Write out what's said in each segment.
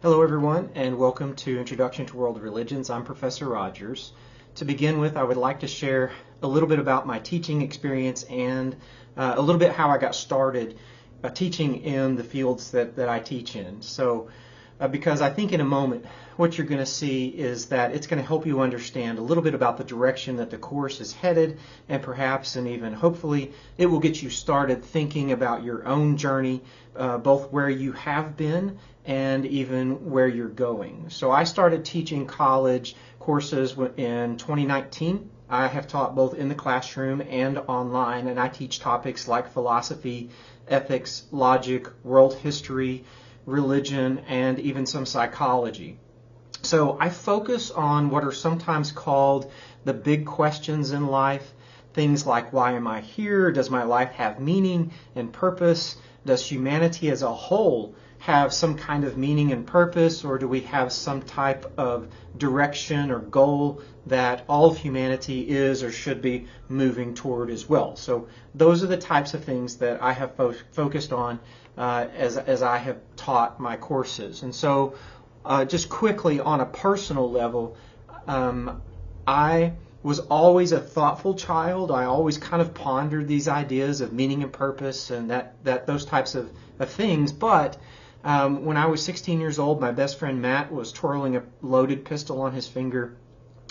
Hello everyone, and welcome to Introduction to World Religions. I'm Professor Rogers. To begin with, I would like to share a little bit about my teaching experience and a little bit how I got started teaching in the fields that I teach in. Because I think in a moment what you're going to see is that it's going to help you understand a little bit about the direction that the course is headed, and perhaps and even hopefully it will get you started thinking about your own journey, both where you have been and even where you're going. So I started teaching college courses in 2019. I have taught both in the classroom and online, and I teach topics like philosophy, ethics, logic, world history, religion, and even some psychology. So I focus on what are sometimes called the big questions in life, things like why am I here? Does my life have meaning and purpose? Does humanity as a whole have some kind of meaning and purpose, or do we have some type of direction or goal that all of humanity is or should be moving toward as well? So those are the types of things that I have focused on as I have taught my courses. And so just quickly on a personal level, I was always a thoughtful child. I always kind of pondered these ideas of meaning and purpose and that those types of things. But when I was 16 years old, my best friend Matt was twirling a loaded pistol on his finger.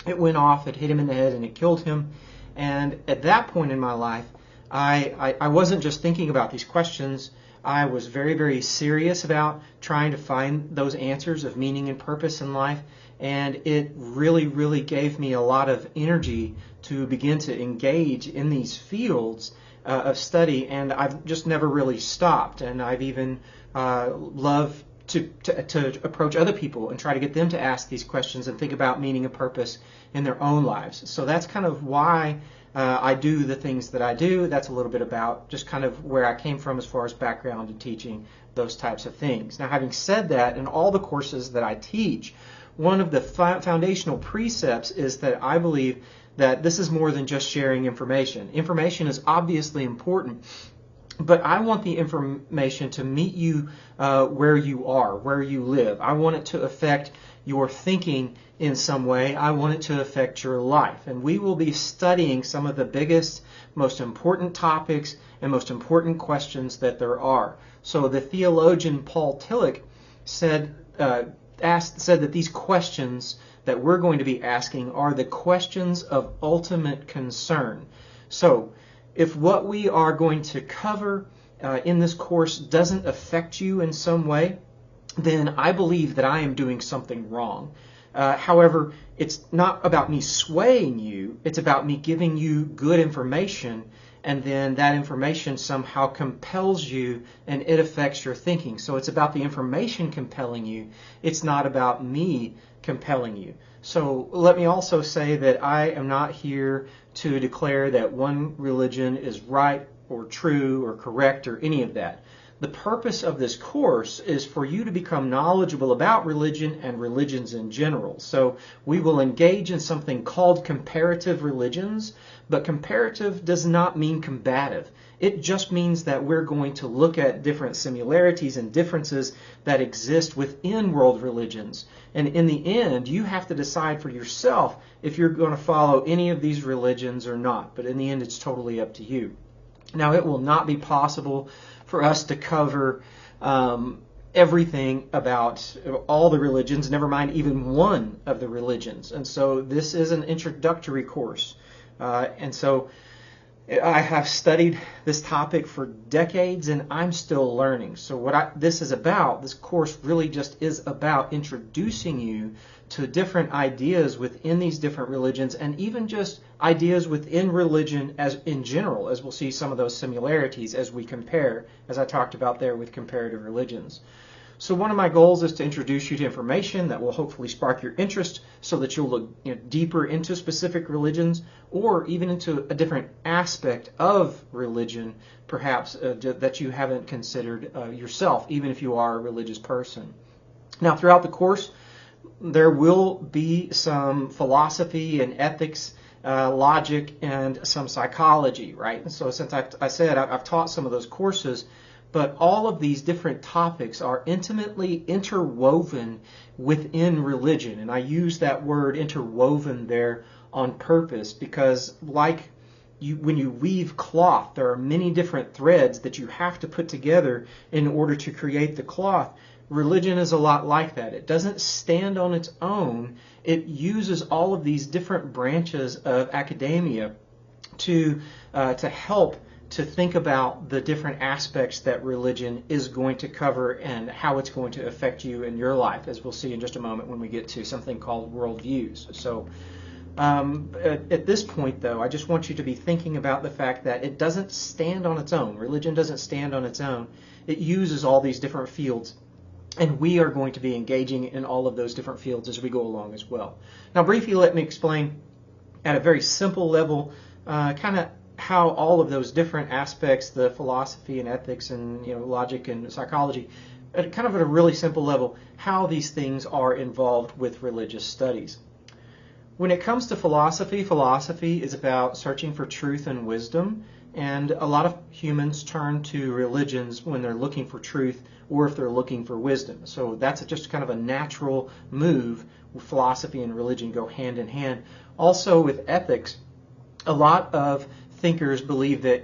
It went off, it hit him in the head, and it killed him. And at that point in my life, I wasn't just thinking about these questions. I was very, very serious about trying to find those answers of meaning and purpose in life. And it really, really gave me a lot of energy to begin to engage in these fields of study. And I've just never really stopped. And I've even loved to approach other people and try to get them to ask these questions and think about meaning and purpose in their own lives. So that's kind of why I do the things that I do. That's a little bit about just kind of where I came from as far as background in teaching those types of things. Now, having said that, in all the courses that I teach, one of the foundational precepts is that I believe that this is more than just sharing information. Information is obviously important, but I want the information to meet you where you are, where you live. I want it to affect your thinking in some way. I want it to affect your life. And we will be studying some of the biggest, most important topics and most important questions that there are. So the theologian Paul Tillich said that these questions that we're going to be asking are the questions of ultimate concern. So if what we are going to cover in this course doesn't affect you in some way, then I believe that I am doing something wrong. However, it's not about me swaying you, it's about me giving you good information, and then that information somehow compels you and it affects your thinking. So it's about the information compelling you, it's not about me compelling you. So let me also say that I am not here to declare that one religion is right or true or correct or any of that. The purpose of this course is for you to become knowledgeable about religion and religions in general. So we will engage in something called comparative religions, but comparative does not mean combative. It just means that we're going to look at different similarities and differences that exist within world religions. And in the end, you have to decide for yourself if you're going to follow any of these religions or not. But in the end, it's totally up to you. Now, it will not be possible for us to cover everything about all the religions, never mind even one of the religions. And so this is an introductory course. And so I have studied this topic for decades and I'm still learning. So this course really just is about introducing you to different ideas within these different religions, and even just ideas within religion as in general, as we'll see some of those similarities as we compare, as I talked about there with comparative religions. So one of my goals is to introduce you to information that will hopefully spark your interest so that you'll look deeper into specific religions, or even into a different aspect of religion, perhaps that you haven't considered yourself, even if you are a religious person. Now, throughout the course, there will be some philosophy and ethics, logic, and some psychology, right? And so since I said I've taught some of those courses, but all of these different topics are intimately interwoven within religion. And I use that word interwoven there on purpose because when you weave cloth, there are many different threads that you have to put together in order to create the cloth. Religion is a lot like that. It doesn't stand on its own. It uses all of these different branches of academia to help to think about the different aspects that religion is going to cover and how it's going to affect you in your life, as we'll see in just a moment when we get to something called worldviews. So at this point, though, I just want you to be thinking about the fact that it doesn't stand on its own. Religion doesn't stand on its own. It uses all these different fields, and we are going to be engaging in all of those different fields as we go along as well. Now, briefly, let me explain at a very simple level kind of how all of those different aspects, the philosophy and ethics and logic and psychology, at kind of at a really simple level, how these things are involved with religious studies. When it comes to philosophy, philosophy is about searching for truth and wisdom, and a lot of humans turn to religions when they're looking for truth or if they're looking for wisdom. So that's just kind of a natural move. Philosophy and religion go hand in hand. Also with ethics, a lot of thinkers believe that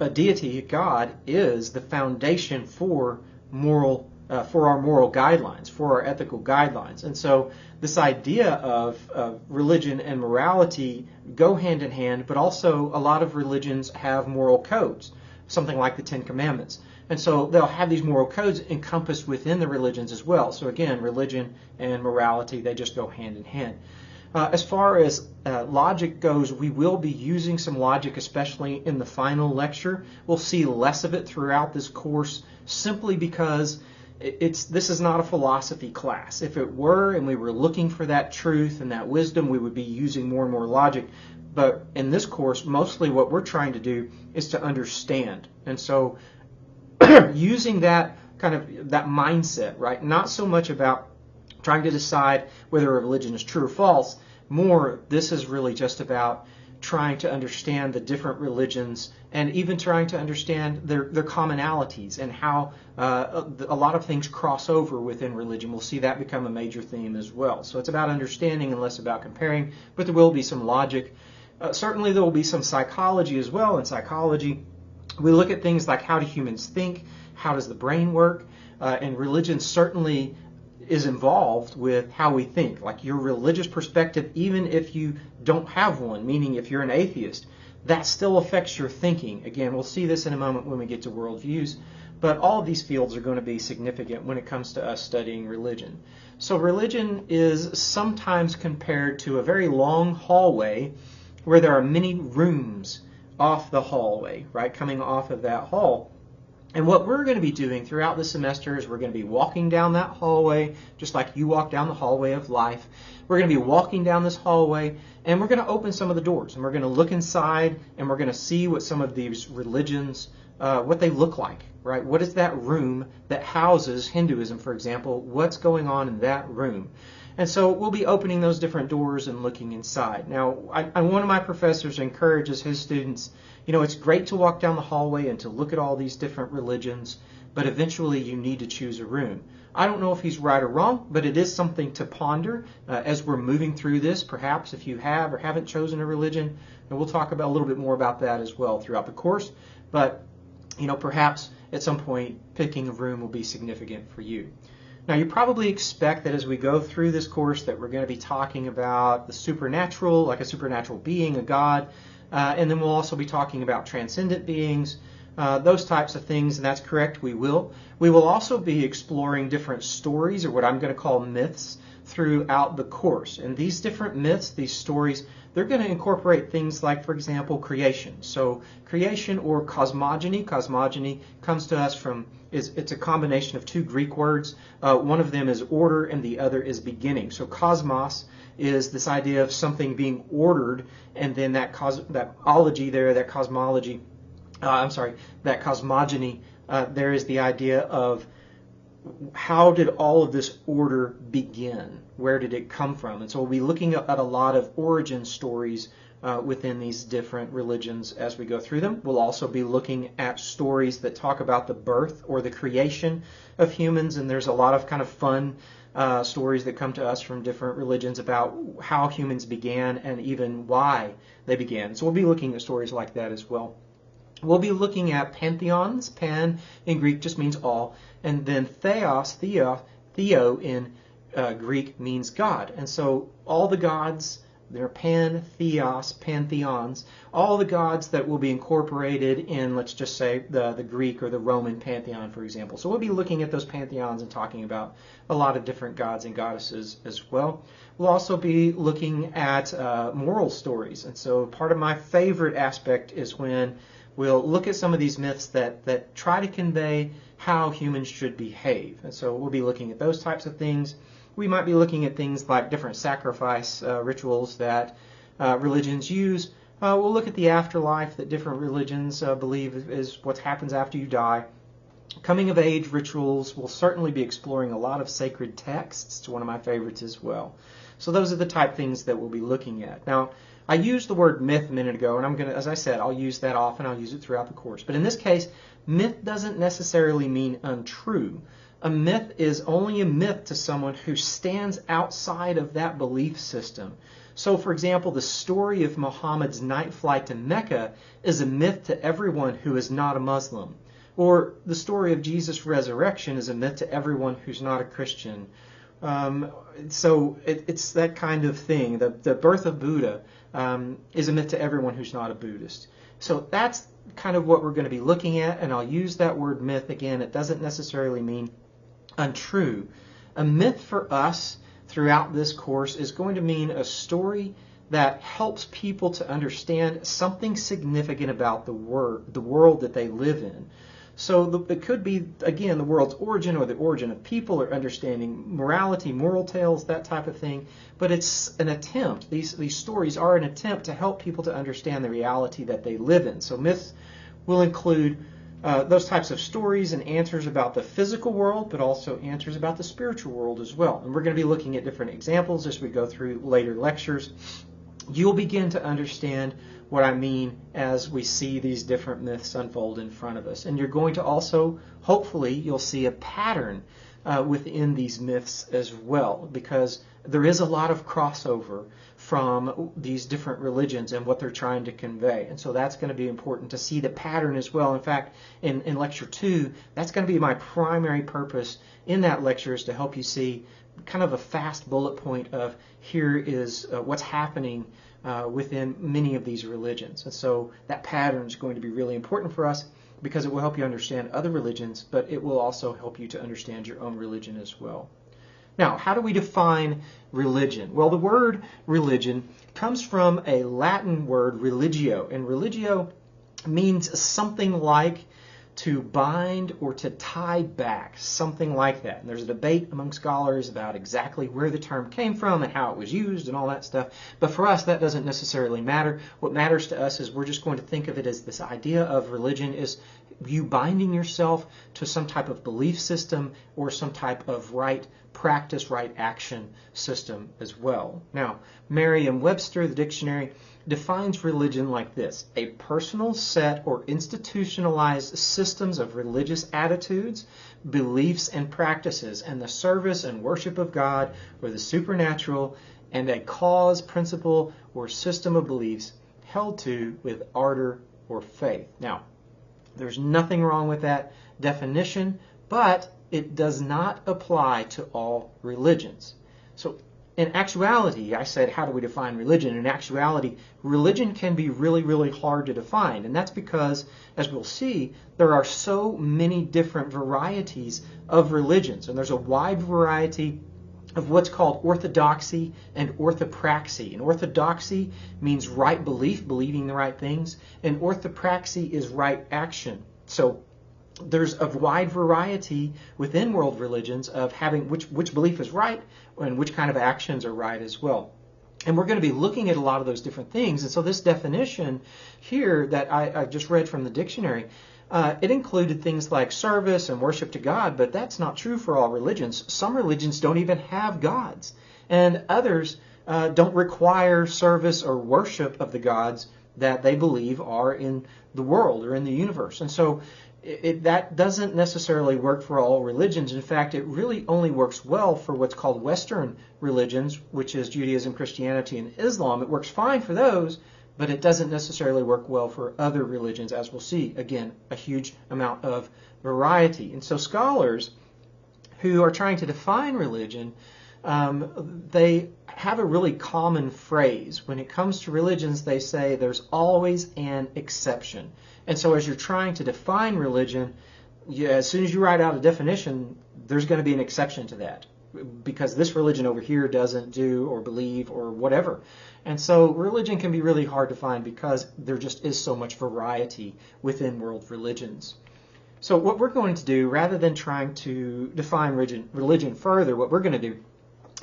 a deity, God, is the foundation for our moral guidelines, for our ethical guidelines. And so this idea of religion and morality go hand in hand, but also a lot of religions have moral codes, something like the Ten Commandments. And so they'll have these moral codes encompassed within the religions as well. So again, religion and morality, they just go hand in hand. As far as logic goes, we will be using some logic, especially in the final lecture. We'll see less of it throughout this course simply because this is not a philosophy class. If it were and we were looking for that truth and that wisdom, we would be using more and more logic. But in this course, mostly what we're trying to do is to understand. And so using that kind of that mindset, right? Not so much about trying to decide whether a religion is true or false. More, this is really just about trying to understand the different religions and even trying to understand their commonalities and how a lot of things cross over within religion. We'll see that become a major theme as well. So it's about understanding and less about comparing, but there will be some logic. Certainly there will be some psychology as well. In psychology, we look at things like how do humans think, how does the brain work, and religion certainly is involved with how we think. Like your religious perspective, even if you don't have one, meaning if you're an atheist, that still affects your thinking. Again, we'll see this in a moment when we get to worldviews, but all of these fields are going to be significant when it comes to us studying religion. So religion is sometimes compared to a very long hallway where there are many rooms off the hallway, right, coming off of that hall. And what we're going to be doing throughout the semester is we're going to be walking down that hallway, just like you walk down the hallway of life. We're going to be walking down this hallway, and we're going to open some of the doors, and we're going to look inside, and we're going to see what some of these religions, what they look like, right? What is that room that houses Hinduism, for example? What's going on in that room? And so we'll be opening those different doors and looking inside. Now, one of my professors encourages his students, it's great to walk down the hallway and to look at all these different religions, but eventually you need to choose a room. I don't know if he's right or wrong, but it is something to ponder as we're moving through this. Perhaps if you have or haven't chosen a religion, and we'll talk about a little bit more about that as well throughout the course. But, perhaps at some point picking a room will be significant for you. Now, you probably expect that as we go through this course that we're going to be talking about the supernatural, like a supernatural being, a God, and then we'll also be talking about transcendent beings, those types of things, and that's correct, we will. We will also be exploring different stories, or what I'm going to call myths, throughout the course. And these different myths, these stories, they're going to incorporate things like, for example, creation. So creation or cosmogony. Cosmogony comes to us from, it's a combination of two Greek words. One of them is order and the other is beginning. So cosmos is this idea of something being ordered, and then that ology there, that cosmology, that cosmogony, there is the idea of how did all of this order begin? Where did it come from? And so we'll be looking at a lot of origin stories within these different religions as we go through them. We'll also be looking at stories that talk about the birth or the creation of humans, and there's a lot of kind of fun stories that come to us from different religions about how humans began and even why they began. So we'll be looking at stories like that as well. We'll be looking at pantheons. Pan in Greek just means all, and then theo in Greek means God. And so all the gods, they're pantheons, all the gods that will be incorporated in, let's just say, the Greek or the Roman pantheon, for example. So we'll be looking at those pantheons and talking about a lot of different gods and goddesses as well. We'll also be looking at moral stories. And so part of my favorite aspect is when we'll look at some of these myths that try to convey how humans should behave. And so we'll be looking at those types of things. We might be looking at things like different sacrifice rituals that religions use. We'll look at the afterlife that different religions believe is what happens after you die. Coming of age rituals. We'll certainly be exploring a lot of sacred texts. It's one of my favorites as well. So those are the type things that we'll be looking at. Now, I used the word myth a minute ago, and I'm going to, as I said, I'll use that often. I'll use it throughout the course. But in this case, myth doesn't necessarily mean untrue. A myth is only a myth to someone who stands outside of that belief system. So, for example, the story of Muhammad's night flight to Mecca is a myth to everyone who is not a Muslim. Or the story of Jesus' resurrection is a myth to everyone who's not a Christian. So it's that kind of thing. The birth of Buddha is a myth to everyone who's not a Buddhist. So that's kind of what we're going to be looking at, and I'll use that word myth again. It doesn't necessarily mean untrue. A myth for us throughout this course is going to mean a story that helps people to understand something significant about the world that they live in. So it could be, again, the world's origin or the origin of people or understanding morality, moral tales, that type of thing. But it's an attempt. These stories are an attempt to help people to understand the reality that they live in. So myths will include those types of stories and answers about the physical world, but also answers about the spiritual world as well. And we're going to be looking at different examples as we go through later lectures. You'll begin to understand what I mean as we see these different myths unfold in front of us. And you're going to also, hopefully, you'll see a pattern within these myths as well, because there is a lot of crossover from these different religions and what they're trying to convey. And so that's going to be important to see the pattern as well. In fact, in Lecture 2, that's going to be my primary purpose in that lecture, is to help you see kind of a fast bullet point of here is what's happening within many of these religions. And so that pattern is going to be really important for us because it will help you understand other religions, but it will also help you to understand your own religion as well. Now, how do we define religion? Well, the word religion comes from a Latin word, religio, and religio means something like to bind or to tie back, something like that. And there's a debate among scholars about exactly where the term came from and how it was used and all that stuff. But for us, that doesn't necessarily matter. What matters to us is we're just going to think of it as this idea of religion is you binding yourself to some type of belief system or some type of right practice, right action system as well. Now, Merriam-Webster, the dictionary, defines religion like this: a personal set or institutionalized systems of religious attitudes, beliefs, and practices, and the service and worship of God or the supernatural, and a cause, principle, or system of beliefs held to with ardor or faith. Now, there's nothing wrong with that definition, but it does not apply to all religions. So in actuality, I said, how do we define religion? In actuality, religion can be really, really hard to define. And that's because, as we'll see, there are so many different varieties of religions. And there's a wide variety of what's called orthodoxy and orthopraxy. And orthodoxy means right belief, believing the right things. And orthopraxy is right action. So there's a wide variety within world religions of having which belief is right and which kind of actions are right as well. And we're going to be looking at a lot of those different things. And so this definition here that I just read from the dictionary, it included things like service and worship to God, but that's not true for all religions. Some religions don't even have gods. And others don't require service or worship of the gods that they believe are in the world or in the universe. And so that doesn't necessarily work for all religions. In fact, it really only works well for what's called Western religions, which is Judaism, Christianity, and Islam. It works fine for those, but it doesn't necessarily work well for other religions, as we'll see. Again, a huge amount of variety. And so scholars who are trying to define religion, they have a really common phrase. When it comes to religions, they say there's always an exception. And so as you're trying to define religion, as soon as you write out a definition, there's going to be an exception to that, because this religion over here doesn't do or believe or whatever. And so religion can be really hard to find because there just is so much variety within world religions. So what we're going to do, rather than trying to define religion further, what we're going to do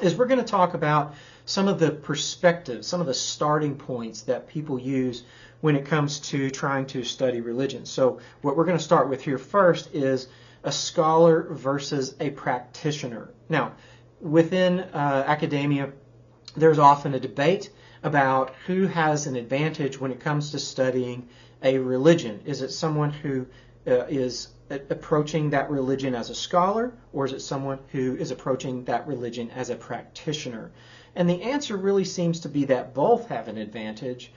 is we're going to talk about some of the perspectives, some of the starting points that people use when it comes to trying to study religion. So what we're going to start with here first is a scholar versus a practitioner. Now, within academia, there's often a debate about who has an advantage when it comes to studying a religion. Is it someone who is approaching that religion as a scholar, or is it someone who is approaching that religion as a practitioner? And the answer really seems to be that both have an advantage,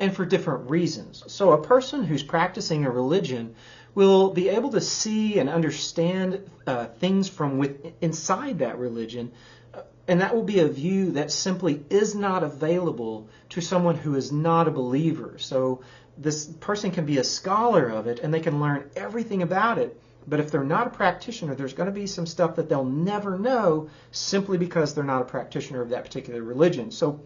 and for different reasons. So a person who's practicing a religion will be able to see and understand things from inside that religion, and that will be a view that simply is not available to someone who is not a believer. So this person can be a scholar of it, and they can learn everything about it, but if they're not a practitioner, there's going to be some stuff that they'll never know simply because they're not a practitioner of that particular religion. So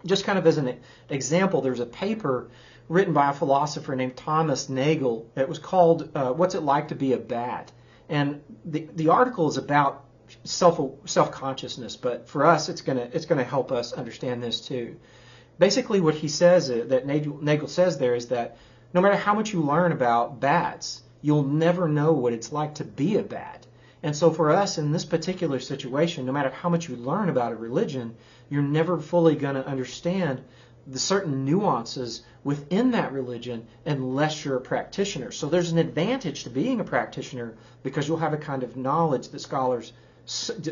just kind of as an example, there's a paper written by a philosopher named Thomas Nagel that was called What's It Like to Be a Bat? And the article is about self-consciousness, but for us it's going to help us understand this too. Basically what he says, that Nagel says there, is that no matter how much you learn about bats, you'll never know what it's like to be a bat. And so for us in this particular situation, no matter how much you learn about a religion, you're never fully going to understand the certain nuances within that religion unless you're a practitioner. So there's an advantage to being a practitioner because you'll have a kind of knowledge that scholars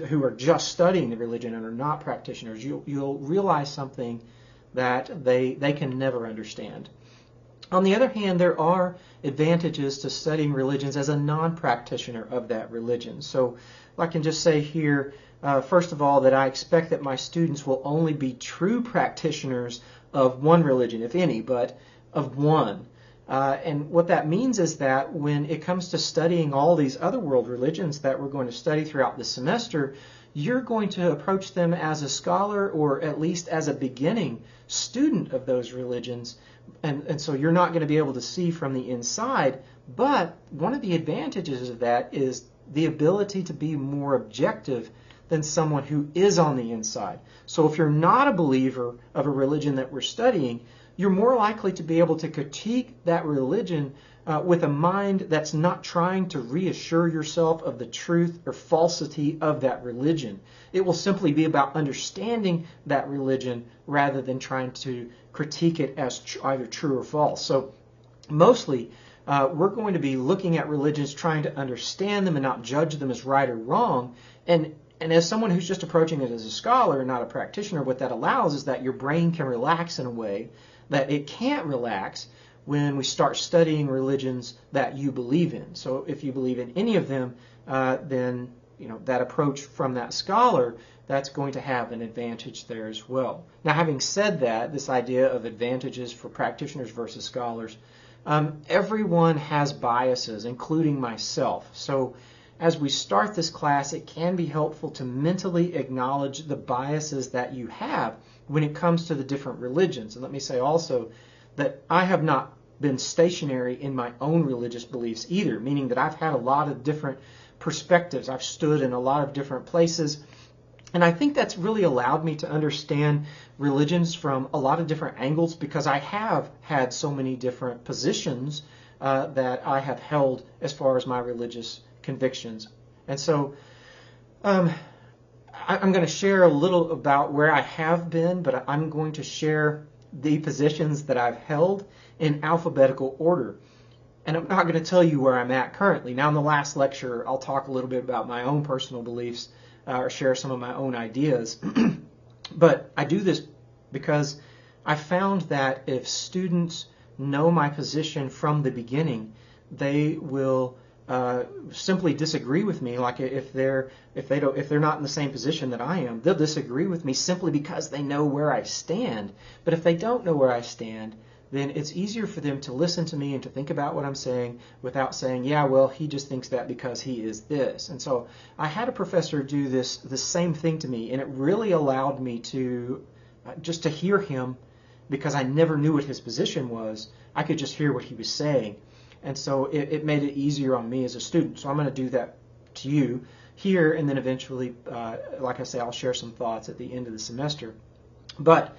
who are just studying the religion and are not practitioners, you'll realize something that they can never understand. On the other hand, there are advantages to studying religions as a non-practitioner of that religion. So I can just say here, first of all, that I expect that my students will only be true practitioners of one religion, if any, but of one. And what that means is that when it comes to studying all these other world religions that we're going to study throughout the semester, you're going to approach them as a scholar, or at least as a beginning student of those religions. And so you're not going to be able to see from the inside, but one of the advantages of that is the ability to be more objective than someone who is on the inside. So if you're not a believer of a religion that we're studying, you're more likely to be able to critique that religion with a mind that's not trying to reassure yourself of the truth or falsity of that religion. It will simply be about understanding that religion rather than trying to critique it as either true or false. So mostly we're going to be looking at religions, trying to understand them and not judge them as right or wrong. And as someone who's just approaching it as a scholar and not a practitioner, what that allows is that your brain can relax in a way that it can't relax when we start studying religions that you believe in. So if you believe in any of them, then that approach from that scholar, that's going to have an advantage there as well. Now, having said that, this idea of advantages for practitioners versus scholars, everyone has biases, including myself. So as we start this class, it can be helpful to mentally acknowledge the biases that you have when it comes to the different religions. And let me say also that I have not been stationary in my own religious beliefs either, meaning that I've had a lot of different perspectives. I've stood in a lot of different places, and I think that's really allowed me to understand religions from a lot of different angles because I have had so many different positions that I have held as far as my religious convictions. And so I'm going to share a little about where I have been, but I'm going to share the positions that I've held in alphabetical order. And I'm not going to tell you where I'm at currently. Now, in the last lecture, I'll talk a little bit about my own personal beliefs or share some of my own ideas. But I do this because I found that if students know my position from the beginning, they will simply disagree with me. Like if they're not in the same position that I am, they'll disagree with me simply because they know where I stand. But if they don't know where I stand, then it's easier for them to listen to me and to think about what I'm saying without saying, yeah, well, he just thinks that because he is this. And so I had a professor do the same thing to me, and it really allowed me to just to hear him, because I never knew what his position was. I could just hear what he was saying. And so it made it easier on me as a student. So I'm going to do that to you here, and then eventually, like I say, I'll share some thoughts at the end of the semester. But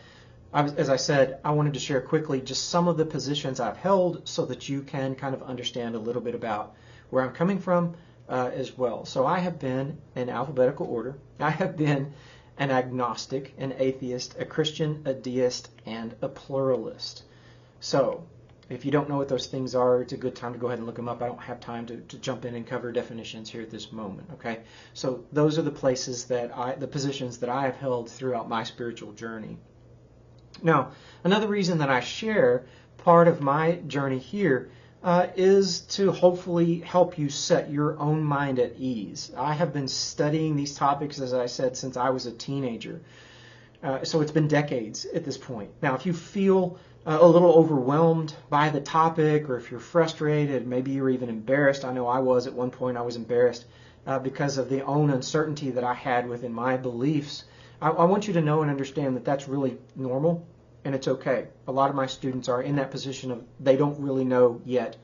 as I said, I wanted to share quickly just some of the positions I've held so that you can kind of understand a little bit about where I'm coming from as well. So I have been in alphabetical order. I have been an agnostic, an atheist, a Christian, a deist, and a pluralist. So if you don't know what those things are, it's a good time to go ahead and look them up. I don't have time to jump in and cover definitions here at this moment. Okay, so those are the places the positions that I have held throughout my spiritual journey. Now, another reason that I share part of my journey here is to hopefully help you set your own mind at ease. I have been studying these topics, as I said, since I was a teenager. So it's been decades at this point. Now, if you feel a little overwhelmed by the topic, or if you're frustrated, maybe you're even embarrassed. I know I was at one point. I was embarrassed because of the own uncertainty that I had within my beliefs. I want you to know and understand that that's really normal, and it's okay. A lot of my students are in that position of they don't really know yet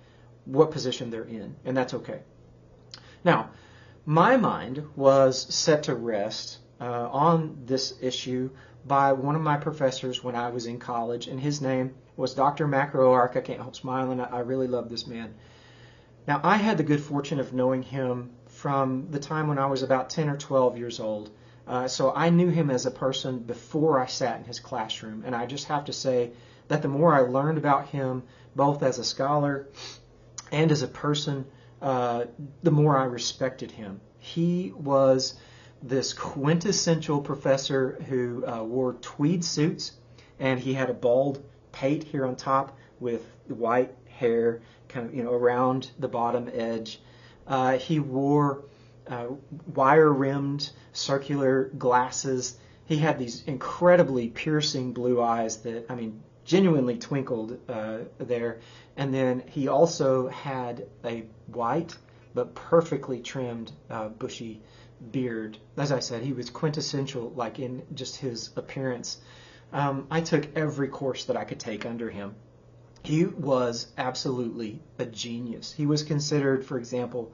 what position they're in, and that's okay. Now, my mind was set to rest on this issue by one of my professors when I was in college, and his name was Dr. Macroark. I can't help smiling. I really love this man. Now, I had the good fortune of knowing him from the time when I was about 10 or 12 years old. So I knew him as a person before I sat in his classroom, and I just have to say that the more I learned about him, both as a scholar and as a person, the more I respected him. He was this quintessential professor who wore tweed suits, and he had a bald pate here on top with white hair kind of around the bottom edge. He wore wire-rimmed circular glasses. He had these incredibly piercing blue eyes that, genuinely twinkled there. And then he also had a white but perfectly trimmed bushy beard. As I said, he was quintessential, like in just his appearance. I took every course that I could take under him. He was absolutely a genius. He was considered, for example,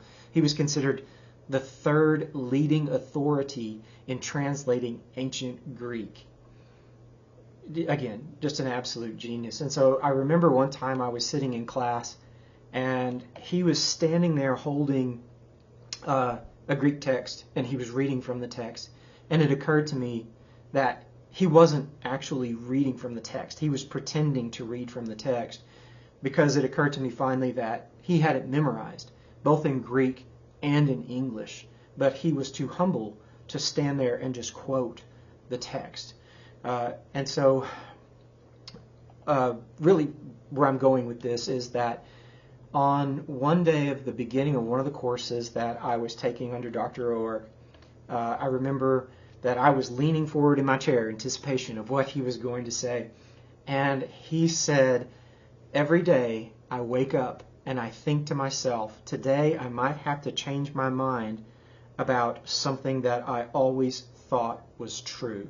the third leading authority in translating ancient Greek. Again, just an absolute genius. And so I remember one time I was sitting in class, and he was standing there holding a Greek text, and he was reading from the text. And it occurred to me that he wasn't actually reading from the text. He was pretending to read from the text, because it occurred to me finally that he had it memorized, both in Greek and in English, but he was too humble to stand there and just quote the text. And so really where I'm going with this is that on one day of the beginning of one of the courses that I was taking under Dr. O'Rourke, I remember that I was leaning forward in my chair in anticipation of what he was going to say. And he said, "Every day I wake up and I think to myself, today I might have to change my mind about something that I always thought was true."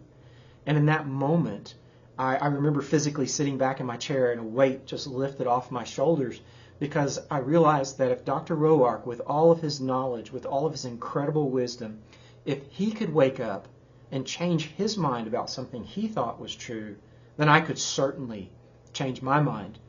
And in that moment, I remember physically sitting back in my chair and a weight just lifted off my shoulders, because I realized that if Dr. Roark, with all of his knowledge, with all of his incredible wisdom, if he could wake up and change his mind about something he thought was true, then I could certainly change my mind.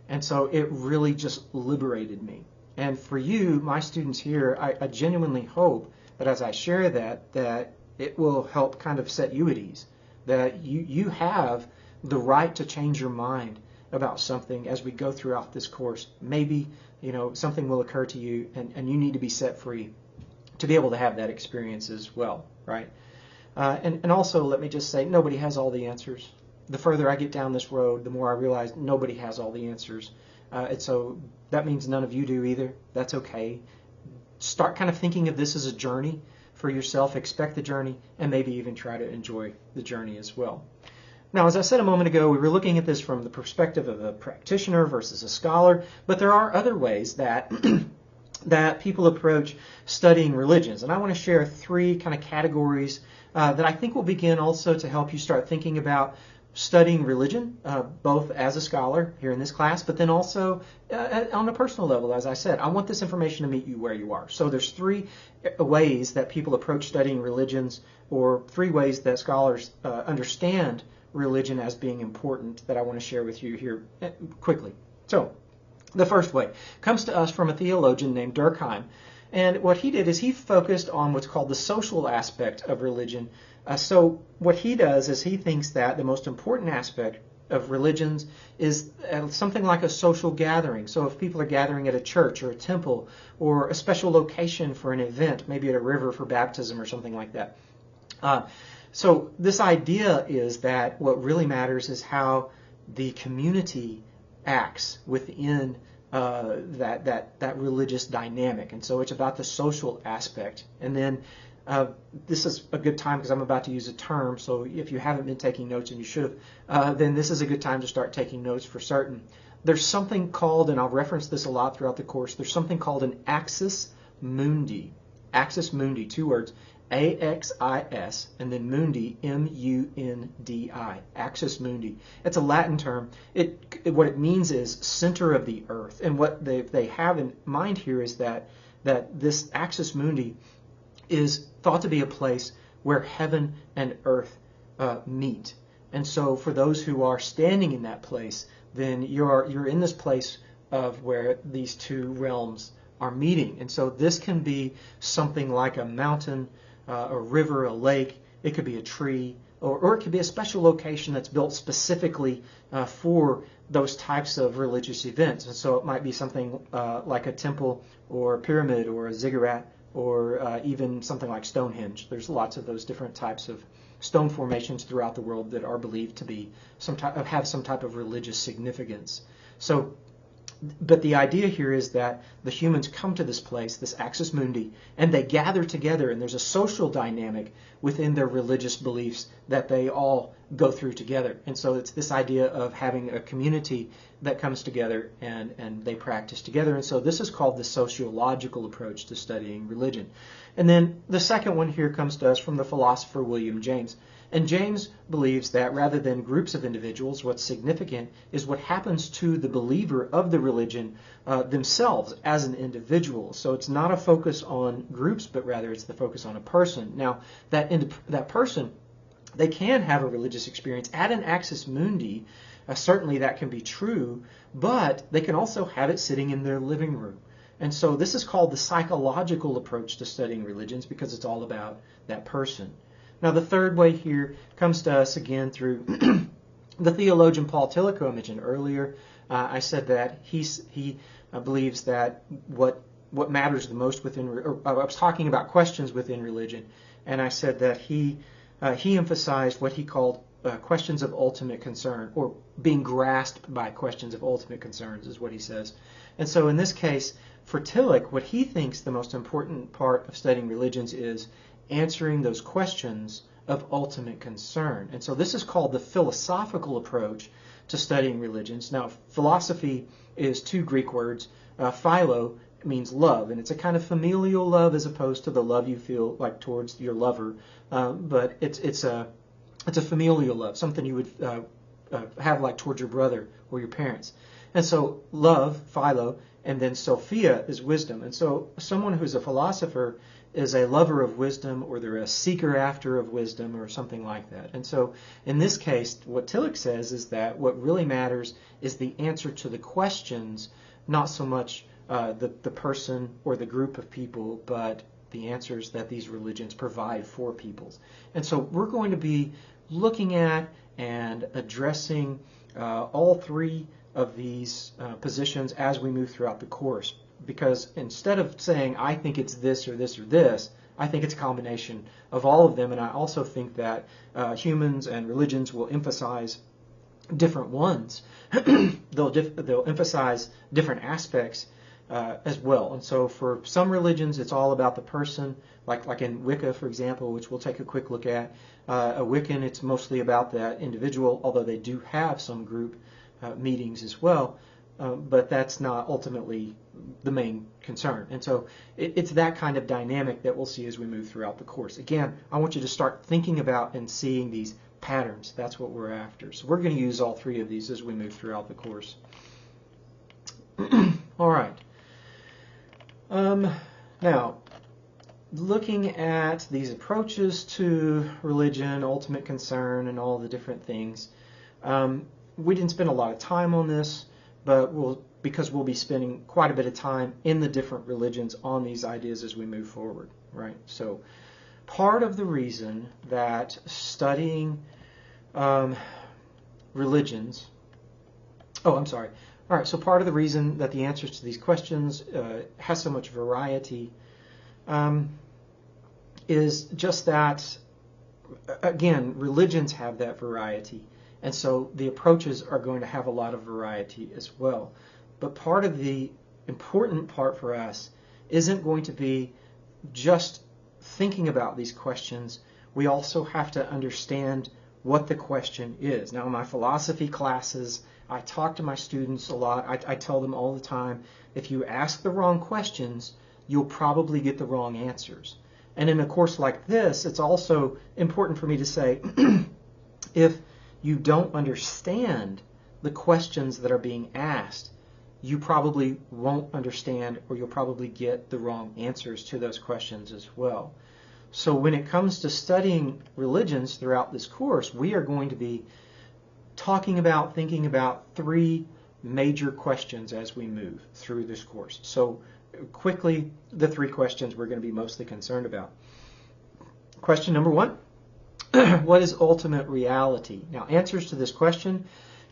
And so it really just liberated me. And for you, my students here, I genuinely hope that as I share that it will help kind of set you at ease, that you have the right to change your mind about something as we go throughout this course. Maybe, something will occur to you and you need to be set free to be able to have that experience as well, right? And also, let me just say, nobody has all the answers. The further I get down this road, the more I realize nobody has all the answers. And so that means none of you do either. That's okay. Start kind of thinking of this as a journey for yourself. Expect the journey and maybe even try to enjoy the journey as well. Now, as I said a moment ago, we were looking at this from the perspective of a practitioner versus a scholar, but there are other ways that that people approach studying religions. And I want to share 3 kind of categories that I think will begin also to help you start thinking about studying religion, both as a scholar here in this class, but then also on a personal level. As I said, I want this information to meet you where you are. So there's 3 ways that people approach studying religions, or 3 ways that scholars understand religion as being important, that I want to share with you here quickly. So the first way comes to us from a theologian named Durkheim. And what he did is he focused on what's called the social aspect of religion. So what he does is he thinks that the most important aspect of religions is something like a social gathering. So if people are gathering at a church or a temple or a special location for an event, maybe at a river for baptism or something like that. So this idea is that what really matters is how the community acts within that religious dynamic. And so it's about the social aspect. And then this is a good time because I'm about to use a term, so if you haven't been taking notes, and you should have, then this is a good time to start taking notes for certain. There's something called, and I'll reference this a lot throughout the course, there's something called an axis mundi. Axis mundi, 2 words, A-X-I-S, and then mundi, M-U-N-D-I, axis mundi. It's a Latin term. What it means is center of the earth. And what they have in mind here is that this axis mundi is thought to be a place where heaven and earth meet. And so for those who are standing in that place, then you're in this place of where these 2 realms are meeting. And so this can be something like a mountain, a river, a lake. It could be a tree, or it could be a special location that's built specifically for those types of religious events. And so it might be something like a temple or a pyramid or a ziggurat, or even something like Stonehenge. There's lots of those different types of stone formations throughout the world that are believed to be have some type of religious significance. So, but the idea here is that the humans come to this place, this axis mundi, and they gather together, and there's a social dynamic within their religious beliefs that they all go through together. And so it's this idea of having a community that comes together and they practice together. And so this is called the sociological approach to studying religion. And then the second one here comes to us from the philosopher William James. And James believes that rather than groups of individuals, what's significant is what happens to the believer of the religion themselves as an individual. So it's not a focus on groups, but rather it's the focus on a person. Now, that person, they can have a religious experience at an axis mundi. Certainly that can be true, but they can also have it sitting in their living room. And so this is called the psychological approach to studying religions, because it's all about that person. Now, the third way here comes to us again through the theologian Paul Tillich, who I mentioned earlier. I said that he believes that what matters the most within, or I was talking about questions within religion, and I said that he emphasized what he called questions of ultimate concern, or being grasped by questions of ultimate concerns, is what he says. And so in this case, for Tillich, what he thinks the most important part of studying religions is answering those questions of ultimate concern. And so this is called the philosophical approach to studying religions. Now, philosophy is 2 Greek words. Philo means love, and it's a kind of familial love as opposed to the love you feel like towards your lover. But it's a familial love, something you would have like towards your brother or your parents. And so love, philo, and then Sophia is wisdom. And so someone who's a philosopher is a lover of wisdom, or they're a seeker after of wisdom, or something like that. And so in this case, what Tillich says is that what really matters is the answer to the questions, not so much the person or the group of people, but the answers that these religions provide for peoples. And so we're going to be looking at and addressing all three of these positions as we move throughout the course. Because instead of saying, I think it's this or this or this, I think it's a combination of all of them. And I also think that humans and religions will emphasize different ones. They'll emphasize different aspects as well. And so for some religions, it's all about the person, like in Wicca, for example, which we'll take a quick look at. A Wiccan, it's mostly about that individual, although they do have some group meetings as well. But that's not ultimately the main concern. And so it's that kind of dynamic that we'll see as we move throughout the course. Again, I want you to start thinking about and seeing these patterns. That's what we're after. So we're going to use all three of these as we move throughout the course. All right. Now, looking at these approaches to religion, ultimate concern, and all the different things, we didn't spend a lot of time on this, but because we'll be spending quite a bit of time in the different religions on these ideas as we move forward, right? So part of the reason that studying religions, all right, so part of the reason that the answers to these questions has so much variety is just that, again, religions have that variety. And so the approaches are going to have a lot of variety as well. But part of the important part for us isn't going to be just thinking about these questions. We also have to understand what the question is. Now, in my philosophy classes, I talk to my students a lot. I tell them all the time, if you ask the wrong questions, you'll probably get the wrong answers. And in a course like this, it's also important for me to say, if you don't understand the questions that are being asked, you probably won't understand, or you'll probably get the wrong answers to those questions as well. So when it comes to studying religions throughout this course, we are going to be thinking about three major questions as we move through this course. So quickly, the three questions we're going to be mostly concerned about. Question number one. What is ultimate reality? Now, answers to this question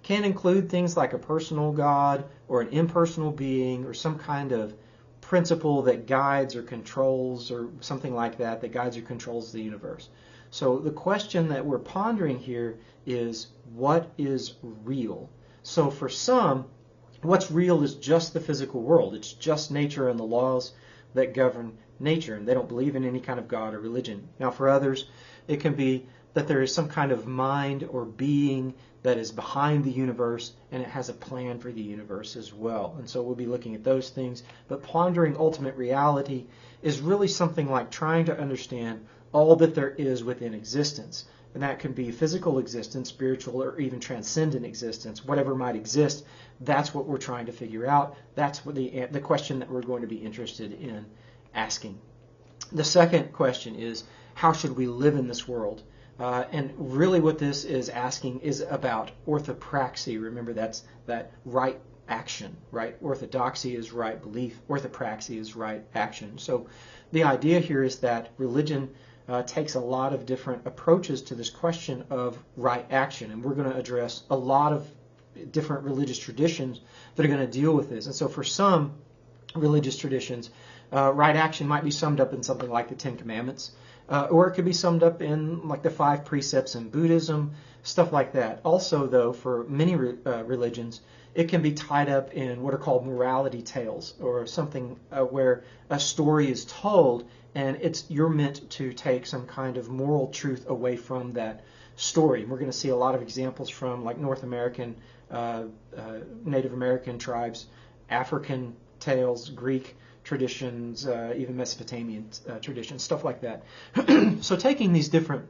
can include things like a personal God or an impersonal being or some kind of principle that guides or controls or something like that guides or controls the universe. So the question that we're pondering here is, what is real? So for some, what's real is just the physical world. It's just nature and the laws that govern nature, and they don't believe in any kind of God or religion. Now for others, it can be that there is some kind of mind or being that is behind the universe, and it has a plan for the universe as well. And so we'll be looking at those things. But pondering ultimate reality is really something like trying to understand all that there is within existence. And that can be physical existence, spiritual, or even transcendent existence. Whatever might exist, that's what we're trying to figure out. That's what the question that we're going to be interested in asking. The second question is, how should we live in this world? And really what this is asking is about orthopraxy. Remember, that's that right action, right? Orthodoxy is right belief. Orthopraxy is right action. So the idea here is that religion takes a lot of different approaches to this question of right action. And we're going to address a lot of different religious traditions that are going to deal with this. And so for some religious traditions, right action might be summed up in something like the Ten Commandments. Or it could be summed up in like the 5 precepts in Buddhism, stuff like that. Also, though, for many religions, it can be tied up in what are called morality tales, or something where a story is told and you're meant to take some kind of moral truth away from that story. And we're going to see a lot of examples from like North American, Native American tribes, African tales, Greek traditions, even Mesopotamian traditions, stuff like that. So taking these different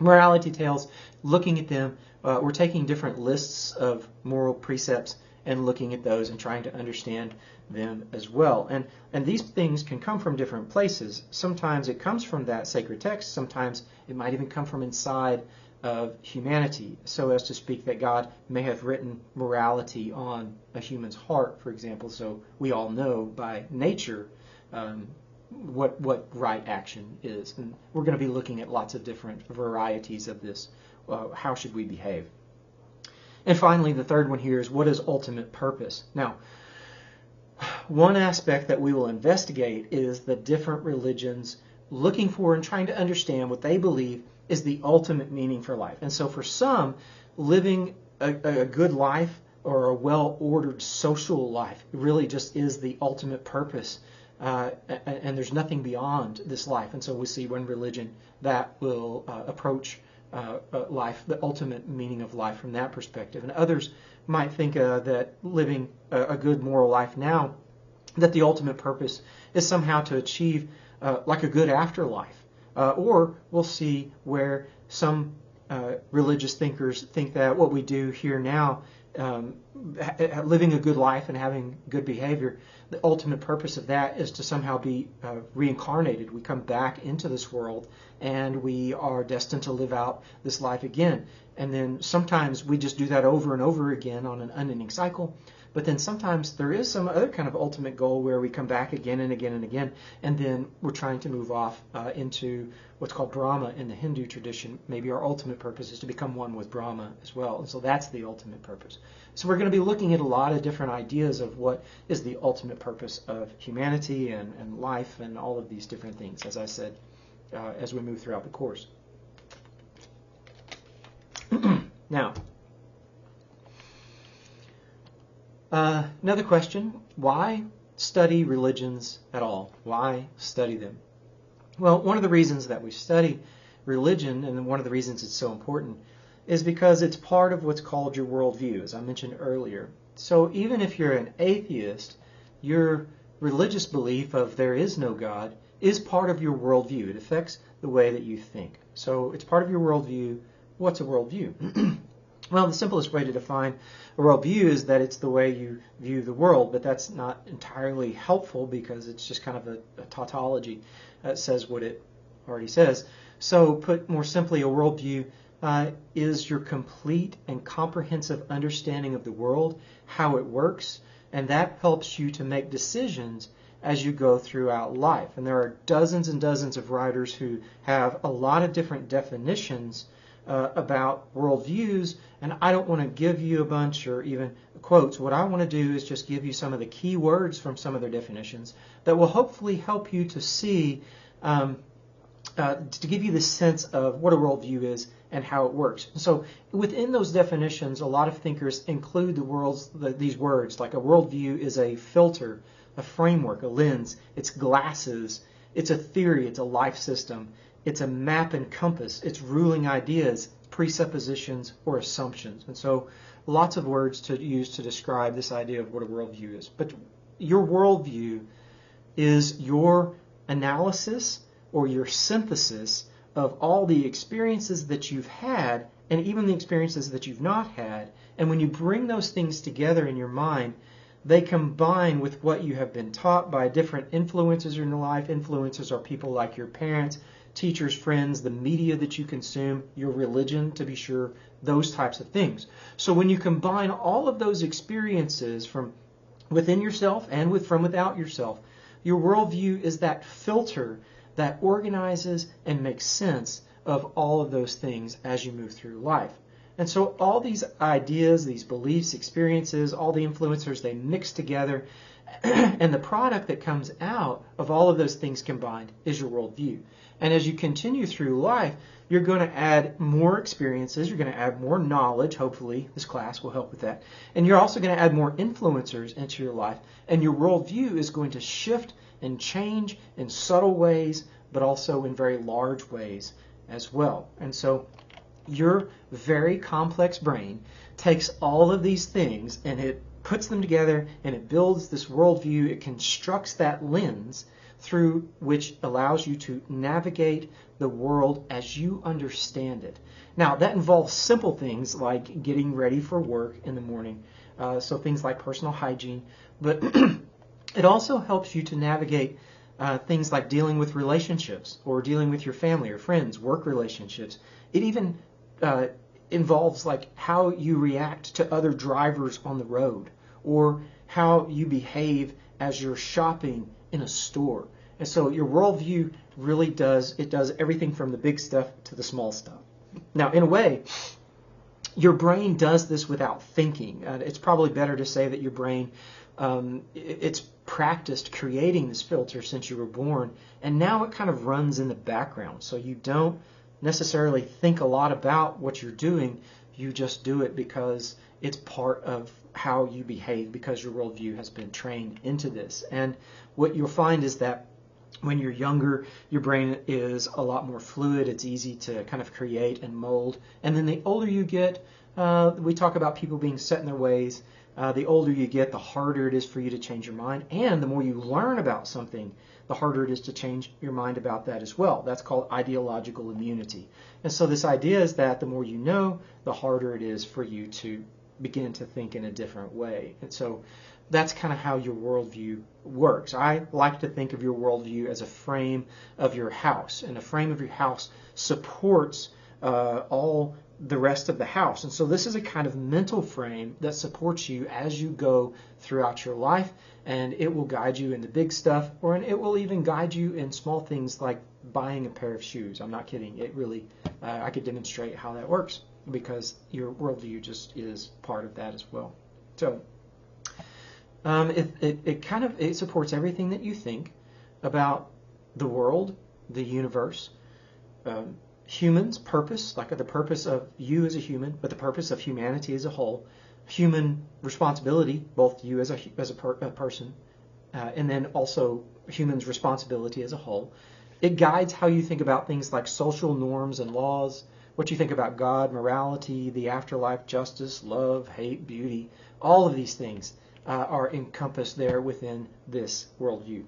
morality tales, looking at them, we're taking different lists of moral precepts and looking at those and trying to understand them as well. And these things can come from different places. Sometimes it comes from that sacred text. Sometimes it might even come from inside of humanity, so as to speak, that God may have written morality on a human's heart, for example. So we all know by nature what right action is. And we're going to be looking at lots of different varieties of this. How should we behave? And finally, the third one here is, what is ultimate purpose? Now, one aspect that we will investigate is the different religions looking for and trying to understand what they believe is the ultimate meaning for life. And so for some, living a good life or a well-ordered social life really just is the ultimate purpose. And there's nothing beyond this life. And so we see one religion that will approach life, the ultimate meaning of life from that perspective. And others might think that living a good moral life now, that the ultimate purpose is somehow to achieve like a good afterlife. Or we'll see where some religious thinkers think that what we do here now, living a good life and having good behavior, the ultimate purpose of that is to somehow be reincarnated. We come back into this world and we are destined to live out this life again. And then sometimes we just do that over and over again on an unending cycle. But then sometimes there is some other kind of ultimate goal where we come back again and again and again, and then we're trying to move off into what's called Brahma in the Hindu tradition. Maybe our ultimate purpose is to become one with Brahma as well, and so that's the ultimate purpose. So we're going to be looking at a lot of different ideas of what is the ultimate purpose of humanity and life and all of these different things, as I said, as we move throughout the course. Now, another question, why study religions at all? Why study them? Well, one of the reasons that we study religion, and one of the reasons it's so important, is because it's part of what's called your worldview, as I mentioned earlier. So even if you're an atheist, your religious belief of there is no God is part of your worldview. It affects the way that you think. So it's part of your worldview. What's a worldview? Well, the simplest way to define a worldview is that it's the way you view the world, but that's not entirely helpful because it's just kind of a tautology that says what it already says. So put more simply, a worldview is your complete and comprehensive understanding of the world, how it works, and that helps you to make decisions as you go throughout life. And there are dozens and dozens of writers who have a lot of different definitions about worldviews, and I don't want to give you a bunch or even quotes. What I want to do is just give you some of the key words from some of their definitions that will hopefully help you to see, to give you the sense of what a worldview is and how it works. So within those definitions, a lot of thinkers include these words, like a worldview is a filter, a framework, a lens, it's glasses, it's a theory, it's a life system, it's a map and compass, it's ruling ideas, presuppositions, or assumptions. And so lots of words to use to describe this idea of what a worldview is. But your worldview is your analysis or your synthesis of all the experiences that you've had and even the experiences that you've not had. And when you bring those things together in your mind, they combine with what you have been taught by different influences in your life. Influencers are people like your parents, teachers, friends, the media that you consume, your religion, to be sure, those types of things. So when you combine all of those experiences from within yourself and from without yourself, your worldview is that filter that organizes and makes sense of all of those things as you move through life. And so all these ideas, these beliefs, experiences, all the influencers, they mix together, and the product that comes out of all of those things combined is your worldview. And as you continue through life, you're going to add more experiences, you're going to add more knowledge, hopefully this class will help with that, and you're also going to add more influencers into your life, and your worldview is going to shift and change in subtle ways, but also in very large ways as well. And so your very complex brain takes all of these things and it puts them together and it builds this worldview. It constructs that lens through which allows you to navigate the world as you understand it. Now, that involves simple things like getting ready for work in the morning, so things like personal hygiene, but it also helps you to navigate things like dealing with relationships or dealing with your family or friends, work relationships. It even involves like how you react to other drivers on the road or how you behave as you're shopping in a store. And so your worldview really does everything from the big stuff to the small stuff. Now, in a way, your brain does this without thinking. It's probably better to say that your brain, it's practiced creating this filter since you were born, and now it kind of runs in the background. So you don't necessarily think a lot about what you're doing. You just do it because it's part of how you behave, because your worldview has been trained into this. And what you'll find is that when you're younger, your brain is a lot more fluid. It's easy to kind of create and mold. And then the older you get, we talk about people being set in their ways. The older you get, the harder it is for you to change your mind. And the more you learn about something, the harder it is to change your mind about that as well. That's called ideological immunity. And so this idea is that the more you know, the harder it is for you to begin to think in a different way. And so that's kind of how your worldview works. I like to think of your worldview as a frame of your house, and a frame of your house supports all the rest of the house. And so this is a kind of mental frame that supports you as you go throughout your life, and it will guide you in the big stuff, or it will even guide you in small things like buying a pair of shoes. I'm not kidding. It really, I could demonstrate how that works, because your worldview just is part of that as well. So it supports everything that you think about the world, the universe, humans, purpose, like the purpose of you as a human, but the purpose of humanity as a whole, human responsibility, both you as a person, and then also humans' responsibility as a whole. It guides how you think about things like social norms and laws, what you think about God, morality, the afterlife, justice, love, hate, beauty. All of these things are encompassed there within this worldview.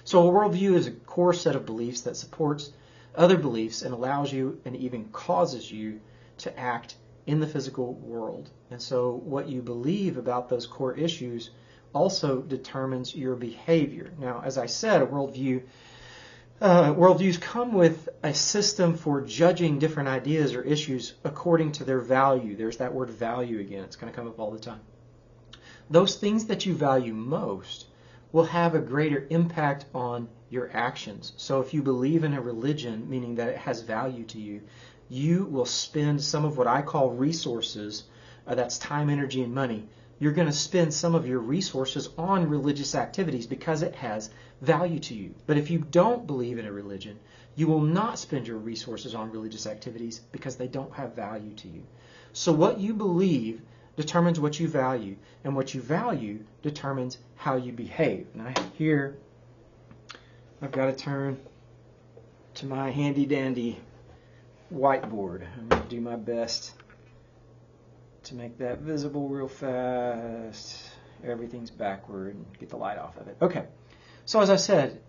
So a worldview is a core set of beliefs that supports other beliefs and allows you and even causes you to act in the physical world. And so what you believe about those core issues also determines your behavior. Now, as I said, worldviews come with a system for judging different ideas or issues according to their value. There's that word value again. It's going to come up all the time. Those things that you value most will have a greater impact on your actions. So if you believe in a religion, meaning that it has value to you, you will spend some of what I call resources, that's time, energy, and money. You're going to spend some of your resources on religious activities because it has value to you. But if you don't believe in a religion, you will not spend your resources on religious activities because they don't have value to you. So what you believe determines what you value, and what you value determines how you behave. Now here, I've got to turn to my handy-dandy whiteboard. I'm going to do my best to make that visible real fast. Everything's backward. Get the light off of it. Okay. So as I said,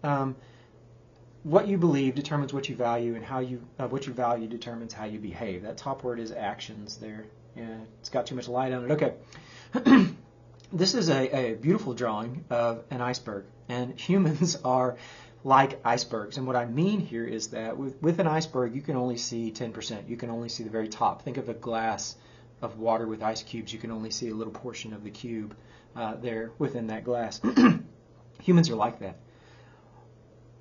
what you believe determines what you value, and what you value determines how you behave. That top word is actions there. Yeah, it's got too much light on it. Okay. This is a beautiful drawing of an iceberg, and humans are like icebergs. And what I mean here is that with an iceberg, you can only see 10%. You can only see the very top. Think of a glass of water with ice cubes. You can only see a little portion of the cube there within that glass. Humans are like that.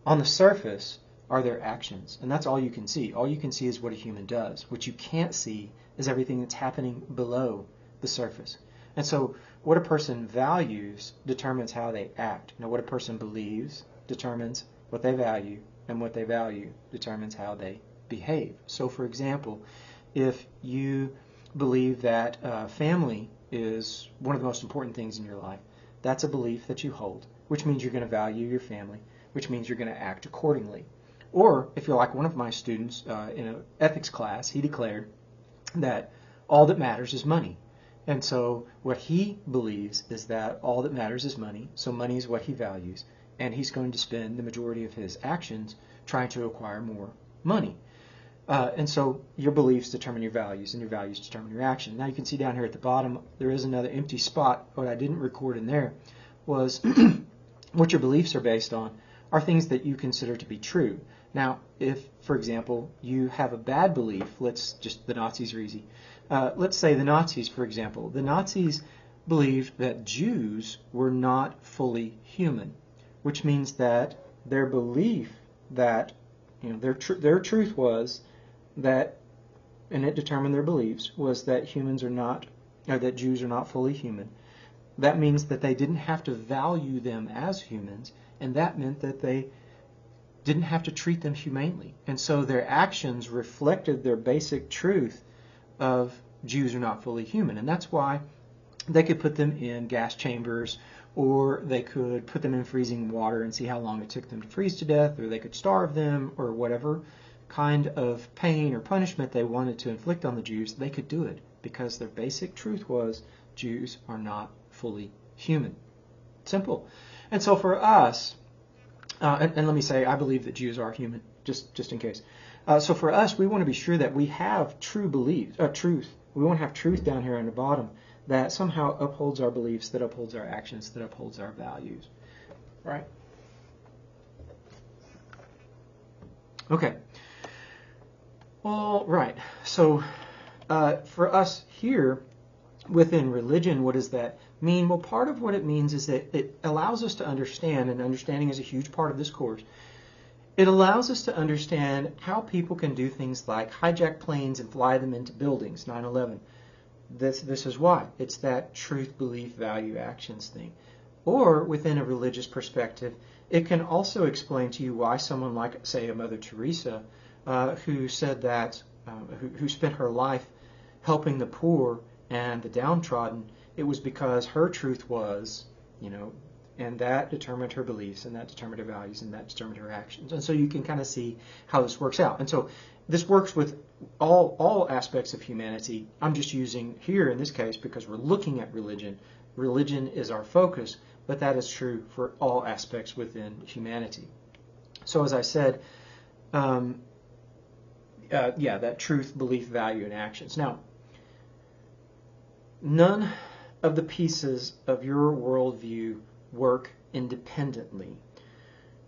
On the surface are their actions, and that's all you can see. All you can see is what a human does. What you can't see is everything that's happening below the surface. And so what a person values determines how they act. Now, what a person believes determines what they value, and what they value determines how they behave. So, for example, if you believe that family is one of the most important things in your life, that's a belief that you hold, which means you're going to value your family, which means you're going to act accordingly. Or if you're like one of my students in an ethics class, he declared that all that matters is money. And so what he believes is that all that matters is money, so money is what he values, and he's going to spend the majority of his actions trying to acquire more money. And so your beliefs determine your values, and your values determine your action. Now you can see down here at the bottom, there is another empty spot. What I didn't record in there was what your beliefs are based on are things that you consider to be true. Now, if, for example, you have a bad belief, the Nazis are easy. Let's say the Nazis, for example. The Nazis believed that Jews were not fully human. which means that their belief that, their truth was that, and it determined their beliefs, was that humans are not, or that Jews are not fully human. That means that they didn't have to value them as humans, and that meant that they didn't have to treat them humanely. And so their actions reflected their basic truth of Jews are not fully human. And that's why they could put them in gas chambers, or they could put them in freezing water and see how long it took them to freeze to death, or they could starve them, or whatever kind of pain or punishment they wanted to inflict on the Jews, they could do it because their basic truth was Jews are not fully human. Simple. And so for us, and let me say, I believe that Jews are human, just in case. So for us, we want to be sure that we have true beliefs, truth. We want to have truth down here on the bottom that somehow upholds our beliefs, that upholds our actions, that upholds our values. Right? Okay. All right. So for us here within religion, what does that mean? Well, part of what it means is that it allows us to understand, and understanding is a huge part of this course, it allows us to understand how people can do things like hijack planes and fly them into buildings, 9/11. This is why. It's that truth, belief, value, actions thing. Or within a religious perspective, it can also explain to you why someone like, say, a Mother Teresa, who said that, who spent her life helping the poor and the downtrodden, it was because her truth was, and that determined her beliefs, and that determined her values, and that determined her actions. And so you can kind of see how this works out. And so this works with all aspects of humanity. I'm just using here in this case because we're looking at religion. Religion is our focus, but that is true for all aspects within humanity. So as I said, that truth, belief, value, and actions. Now, none of the pieces of your worldview work independently.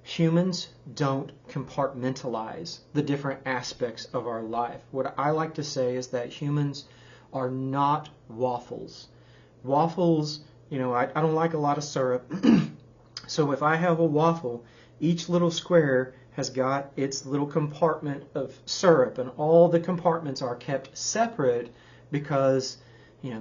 Humans don't compartmentalize the different aspects of our life. What I like to say is that humans are not waffles. Waffles, I don't like a lot of syrup. So if I have a waffle, each little square has got its little compartment of syrup, and all the compartments are kept separate because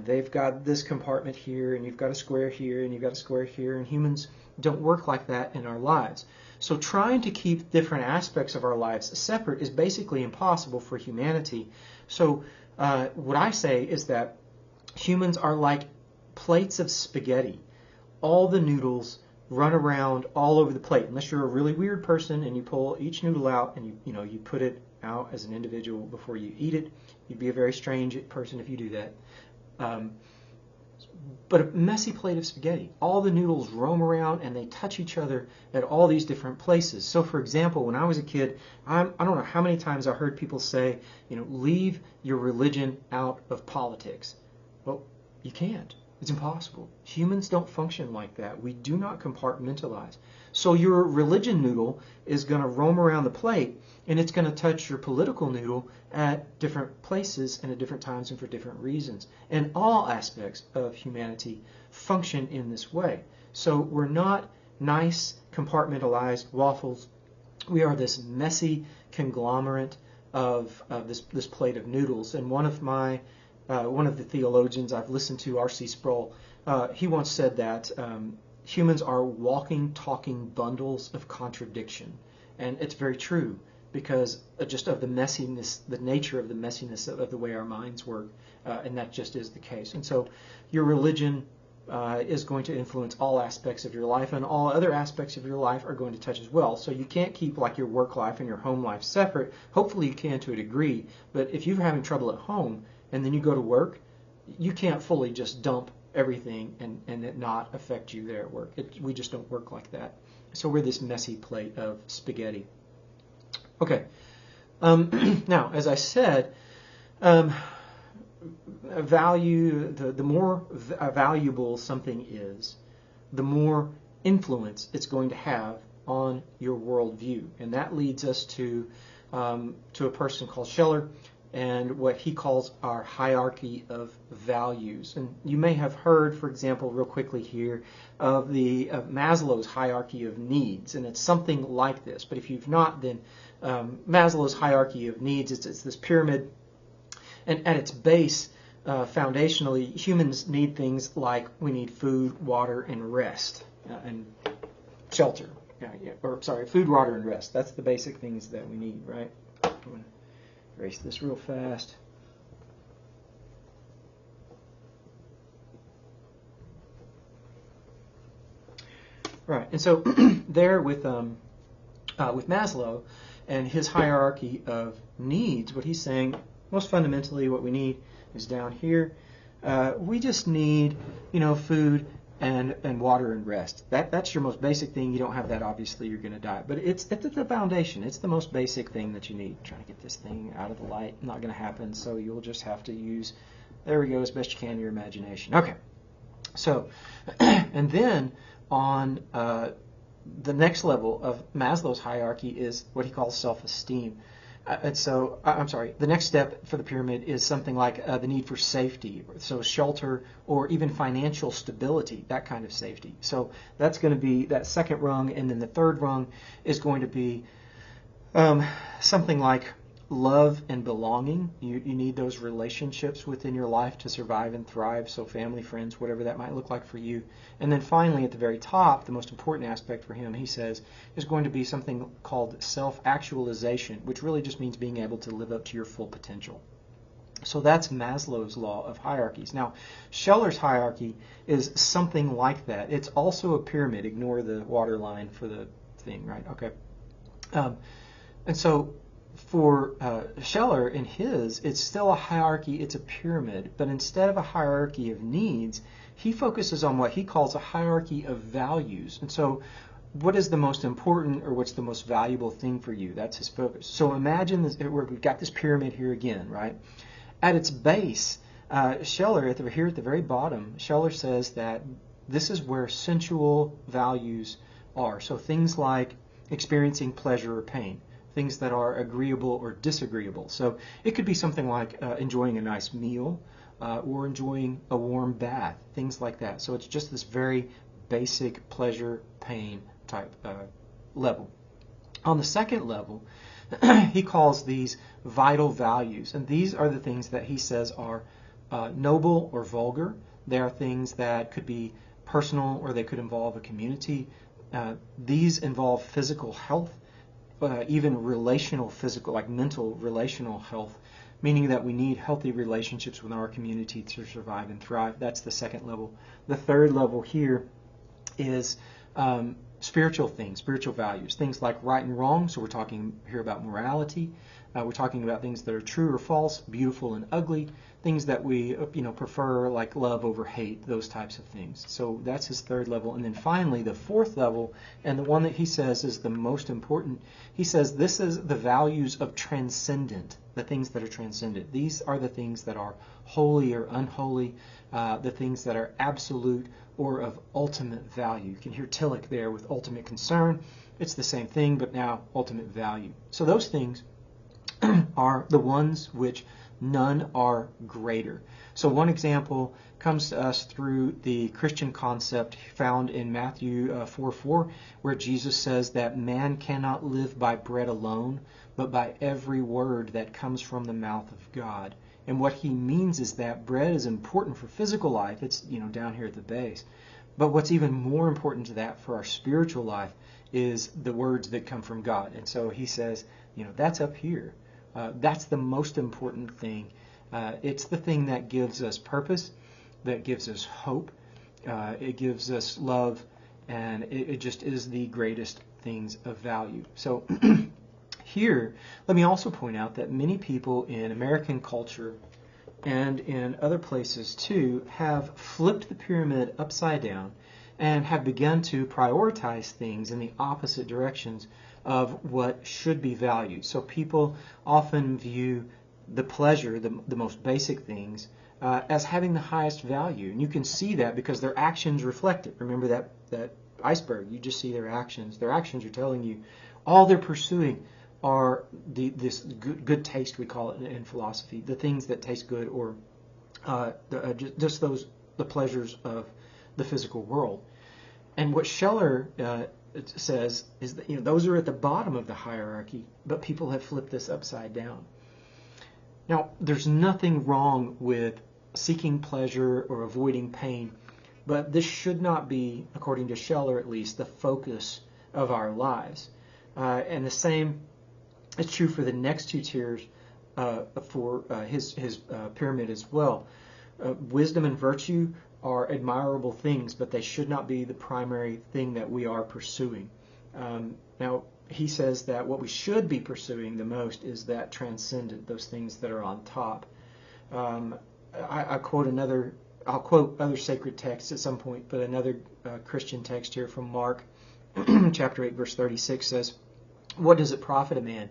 they've got this compartment here, and you've got a square here, and you've got a square here, and humans don't work like that in our lives. So trying to keep different aspects of our lives separate is basically impossible for humanity. So what I say is that humans are like plates of spaghetti. All the noodles run around all over the plate, unless you're a really weird person and you pull each noodle out and you put it out as an individual before you eat it. You'd be a very strange person if you do that. But a messy plate of spaghetti. All the noodles roam around and they touch each other at all these different places. So for example, when I was a kid, I don't know how many times I heard people say, leave your religion out of politics. Well, you can't. It's impossible. Humans don't function like that. We do not compartmentalize. So your religion noodle is going to roam around the plate, and it's going to touch your political noodle at different places and at different times and for different reasons. And all aspects of humanity function in this way. So we're not nice, compartmentalized waffles. We are this messy conglomerate of this plate of noodles. And one of the theologians I've listened to, R.C. Sproul, he once said that humans are walking, talking bundles of contradiction. And it's very true because just of the messiness, the nature of the messiness of the way our minds work, and that just is the case. And so your religion is going to influence all aspects of your life, and all other aspects of your life are going to touch as well. So you can't keep like your work life and your home life separate. Hopefully you can to a degree, but if you're having trouble at home and then you go to work, you can't fully just dump everything and it not affect you there at work. We just don't work like that. So we're this messy plate of spaghetti. Okay. Now, as I said, the more valuable something is, the more influence it's going to have on your worldview. And that leads us to a person called Scheller. and what he calls our hierarchy of values. And you may have heard, for example, real quickly here, of Maslow's hierarchy of needs, and it's something like this. But if you've not, then Maslow's hierarchy of needs, it's this pyramid, and at its base, foundationally, humans need things like we need food, water, and rest, and shelter. Food, water, and rest. That's the basic things that we need, right? I'm going to erase this real fast. Right, and so there with Maslow and his hierarchy of needs, what he's saying, most fundamentally, what we need is down here. We just need, food and water and rest. That's your most basic thing. You don't have that, obviously, you're going to die. But it's the foundation. It's the most basic thing that you need. I'm trying to get this thing out of the light. Not going to happen. So you'll just have to use, there we go, as best you can, your imagination. Okay. So, and then on the next level of Maslow's hierarchy is what he calls self-esteem. The next step for the pyramid is something like the need for safety, so shelter or even financial stability, that kind of safety. So that's going to be that second rung, and then the third rung is going to be something like love and belonging. You need those relationships within your life to survive and thrive, so family, friends, whatever that might look like for you. And then finally, at the very top, the most important aspect for him, he says, is going to be something called self-actualization, which really just means being able to live up to your full potential. So that's Maslow's law of hierarchies. Now, Scheller's hierarchy is something like that. It's also a pyramid. Ignore the water line for the thing, right? Okay. And so for Scheller in his, it's still a hierarchy, it's a pyramid, but instead of a hierarchy of needs, he focuses on what he calls a hierarchy of values. And so what is the most important, or what's the most valuable thing for you? That's his focus. So imagine this, we've got this pyramid here again, right? At its base, Scheller, here at the very bottom, Scheller says that this is where sensual values are. So things like experiencing pleasure or pain, things that are agreeable or disagreeable. So it could be something like enjoying a nice meal or enjoying a warm bath, things like that. So it's just this very basic pleasure, pain type level. On the second level, he calls these vital values, and these are the things that he says are noble or vulgar. They are things that could be personal, or they could involve a community. These involve physical health, even relational physical, like mental relational health, meaning that we need healthy relationships with our community to survive and thrive. That's the second level. The third level here is spiritual things, spiritual values, things like right and wrong. So we're talking here about morality. We're talking about things that are true or false, beautiful and ugly, things that we prefer, like love over hate, those types of things. So that's his third level. And then finally, the fourth level, and the one that he says is the most important, he says this is the values of transcendent, the things that are transcendent. These are the things that are holy or unholy, the things that are absolute or of ultimate value. You can hear Tillich there with ultimate concern. It's the same thing, but now ultimate value. So those things are the ones which none are greater. So one example comes to us through the Christian concept found in Matthew 4:4, where Jesus says that man cannot live by bread alone, but by every word that comes from the mouth of God. And what he means is that bread is important for physical life. It's down here at the base. But what's even more important to that for our spiritual life is the words that come from God. And so he says, that's up here. That's the most important thing. It's the thing that gives us purpose, that gives us hope, it gives us love, and it just is the greatest things of value. So here, let me also point out that many people in American culture and in other places too have flipped the pyramid upside down and have begun to prioritize things in the opposite directions of what should be valued. So people often view the pleasure, the most basic things, as having the highest value. And you can see that because their actions reflect it. Remember that iceberg, you just see their actions. Their actions are telling you all they're pursuing are this good taste, we call it in philosophy, the things that taste good, or just the pleasures of the physical world. And what Scheller says is that those are at the bottom of the hierarchy, but people have flipped this upside down. Now, there's nothing wrong with seeking pleasure or avoiding pain, but this should not be, according to Scheller at least, the focus of our lives. And the same is true for the next two tiers for his pyramid as well. Wisdom and virtue are admirable things, but they should not be the primary thing that we are pursuing. Now, he says that what we should be pursuing the most is that transcendent, those things that are on top. I'll quote other sacred texts at some point, but another Christian text here from Mark chapter 8, verse 36 says, "What does it profit a man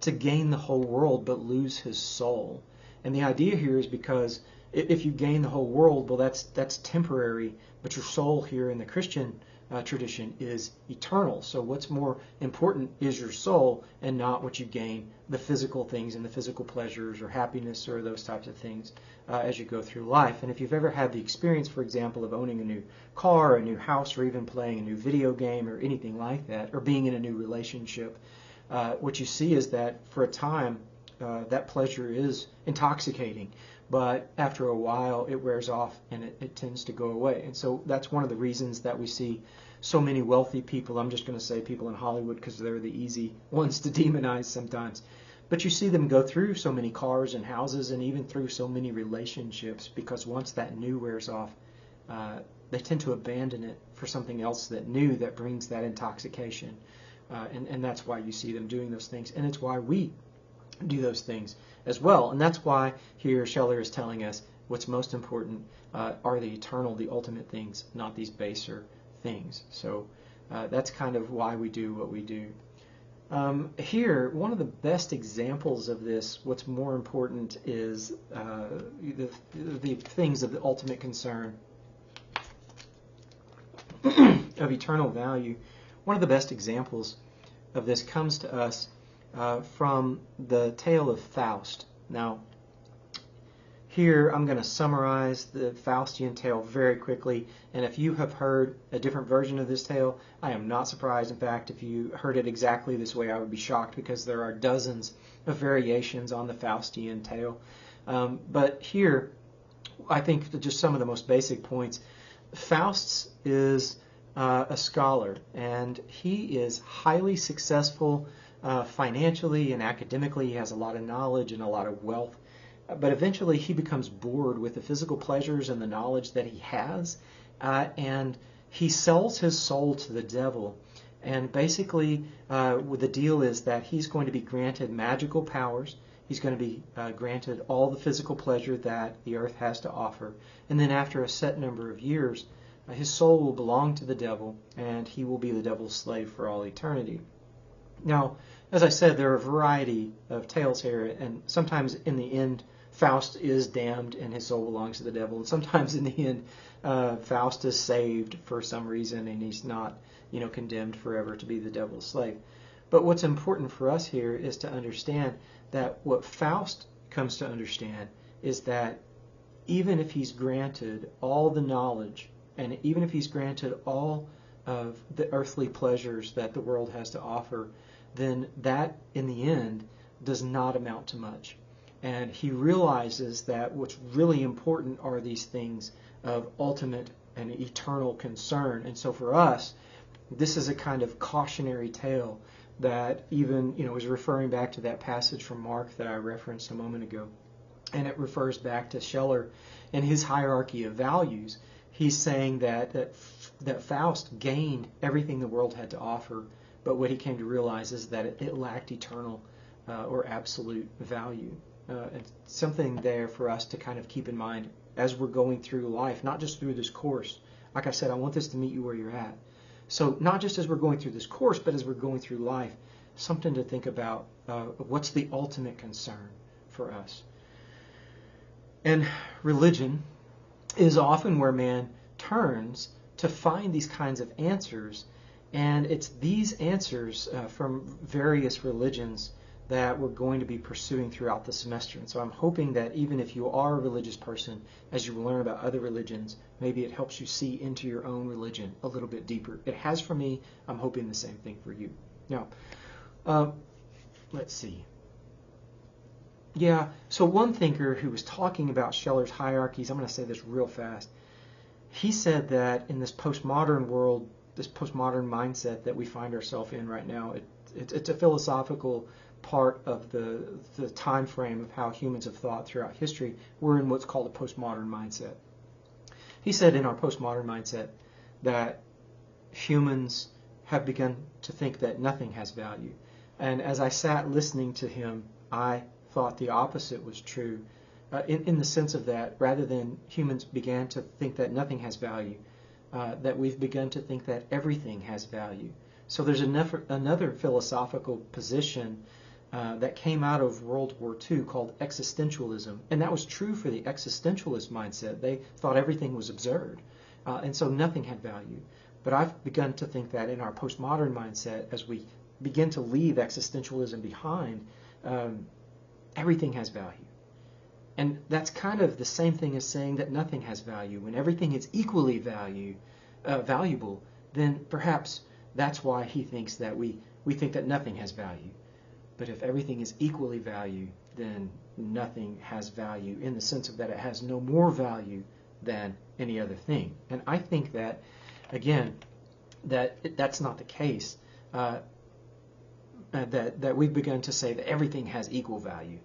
to gain the whole world but lose his soul?" And the idea here is because if you gain the whole world, well, that's temporary, but your soul here in the Christian tradition is eternal. So what's more important is your soul, and not what you gain, the physical things and the physical pleasures or happiness or those types of things as you go through life. And if you've ever had the experience, for example, of owning a new car, a new house, or even playing a new video game or anything like that, or being in a new relationship, what you see is that for a time that pleasure is intoxicating, but after a while it wears off and it tends to go away. And so that's one of the reasons that we see so many wealthy people, I'm just going to say people in Hollywood because they're the easy ones to demonize sometimes, but you see them go through so many cars and houses and even through so many relationships, because once that new wears off, they tend to abandon it for something else that new that brings that intoxication. And that's why you see them doing those things, and it's why we do those things as well. And that's why here Scheller is telling us what's most important are the eternal, the ultimate things, not these baser things. So that's kind of why we do what we do. Here, one of the best examples of this, what's more important is the things of the ultimate concern of eternal value. One of the best examples of this comes to us from the tale of Faust. Now, here I'm going to summarize the Faustian tale very quickly, and if you have heard a different version of this tale, I am not surprised. In fact, if you heard it exactly this way, I would be shocked, because there are dozens of variations on the Faustian tale. But here, I think that just some of the most basic points. Faust is a scholar, and he is highly successful financially and academically. He has a lot of knowledge and a lot of wealth, but eventually he becomes bored with the physical pleasures and the knowledge that he has, and he sells his soul to the devil. And basically the deal is that he's going to be granted magical powers. He's going to be granted all the physical pleasure that the earth has to offer, and then after a set number of years, his soul will belong to the devil, and he will be the devil's slave for all eternity. Now, as I said, there are a variety of tales here, and sometimes in the end, Faust is damned and his soul belongs to the devil, and sometimes in the end, Faust is saved for some reason, and he's not, condemned forever to be the devil's slave. But what's important for us here is to understand that what Faust comes to understand is that even if he's granted all the knowledge, and even if he's granted all of the earthly pleasures that the world has to offer, then that, in the end, does not amount to much. And he realizes that what's really important are these things of ultimate and eternal concern. And so for us, this is a kind of cautionary tale that even, is referring back to that passage from Mark that I referenced a moment ago. And it refers back to Scheller and his hierarchy of values. He's saying that Faust gained everything the world had to offer, but what he came to realize is that it lacked eternal or absolute value. And something there for us to kind of keep in mind as we're going through life, not just through this course. Like I said, I want this to meet you where you're at. So not just as we're going through this course, but as we're going through life, something to think about. What's the ultimate concern for us? And religion is often where man turns to find these kinds of answers, And it's these answers from various religions that we're going to be pursuing throughout the semester. And so I'm hoping that even if you are a religious person, as you learn about other religions, maybe it helps you see into your own religion a little bit deeper. It has for me. I'm hoping the same thing for you. Now, let's see. Yeah, so one thinker who was talking about Scheller's hierarchies, I'm going to say this real fast, he said that in this postmodern world, this postmodern mindset that we find ourselves in right now, it's a philosophical part of the time frame of how humans have thought throughout history. We're in what's called a postmodern mindset. He said in our postmodern mindset that humans have begun to think that nothing has value. And as I sat listening to him, I thought the opposite was true, in the sense of that rather than humans began to think that nothing has value, that we've begun to think that everything has value. So there's another philosophical position that came out of World War II called existentialism. And that was true for the existentialist mindset. They thought everything was absurd, and so nothing had value. But I've begun to think that in our postmodern mindset, as we begin to leave existentialism behind, everything has value. And that's kind of the same thing as saying that nothing has value. When everything is equally valuable, then perhaps that's why he thinks that we think that nothing has value. But if everything is equally valued, then nothing has value in the sense of that it has no more value than any other thing. And I think that, again, that's not the case. That we've begun to say that everything has equal value.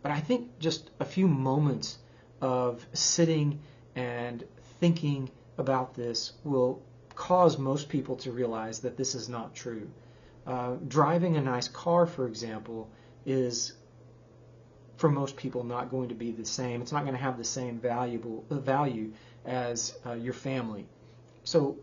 But I think just a few moments of sitting and thinking about this will cause most people to realize that this is not true. Driving a nice car, for example, is for most people not going to be the same. It's not going to have the same value as your family. So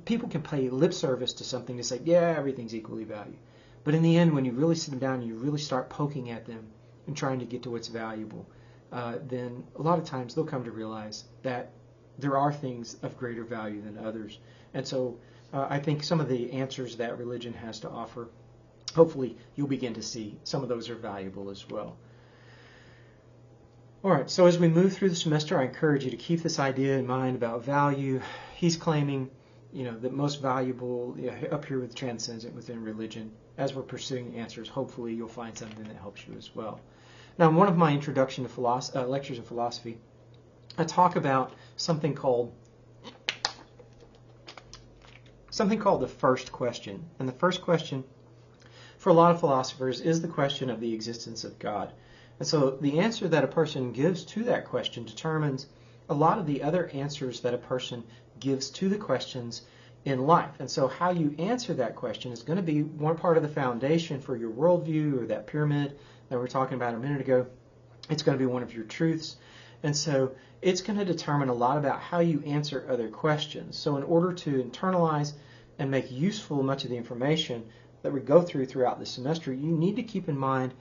people can pay lip service to something to say, yeah, everything's equally valued. But in the end, when you really sit them down and you really start poking at them and trying to get to what's valuable, then a lot of times they'll come to realize that there are things of greater value than others. And so I think some of the answers that religion has to offer, hopefully you'll begin to see some of those are valuable as well. All right, so as we move through the semester, I encourage you to keep this idea in mind about value. He's claiming, that most valuable, up here with transcendent within religion. As we're pursuing answers, hopefully you'll find something that helps you as well. Now, in one of my introduction to lectures of philosophy, I talk about something called the first question. And the first question for a lot of philosophers is the question of the existence of God. And so the answer that a person gives to that question determines a lot of the other answers that a person gives to the questions in life. And so how you answer that question is going to be one part of the foundation for your worldview, or that pyramid that we were talking about a minute ago. It's going to be one of your truths. And so it's going to determine a lot about how you answer other questions. So in order to internalize and make useful much of the information that we go throughout the semester, you need to keep in mind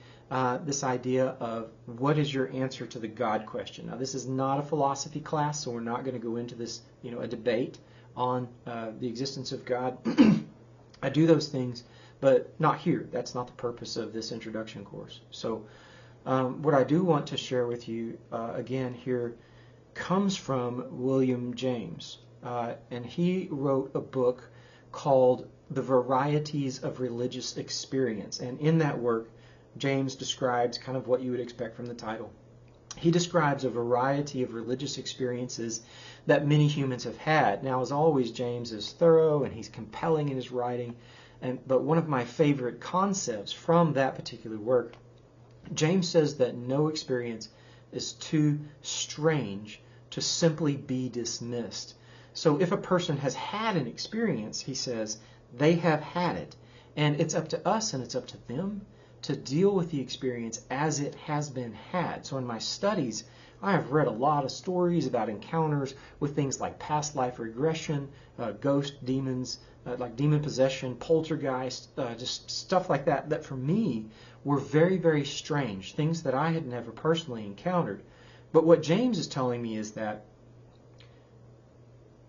this idea of what is your answer to the God question. Now, this is not a philosophy class, so we're not going to go into this, a debate on the existence of God. I do those things, but not here. That's not the purpose of this introduction course. So what I do want to share with you, again, here comes from William James. And he wrote a book called The Varieties of Religious Experience. And in that work, James describes kind of what you would expect from the title. He describes a variety of religious experiences that many humans have had. Now, as always, James is thorough and he's compelling in his writing. But one of my favorite concepts from that particular work, James says that no experience is too strange to simply be dismissed. So if a person has had an experience, he says, they have had it. And it's up to us and it's up to them to deal with the experience as it has been had. So in my studies, I have read a lot of stories about encounters with things like past life regression, ghost demons, like demon possession, poltergeist, just stuff like that, that for me were very, very strange, things that I had never personally encountered. But what James is telling me is that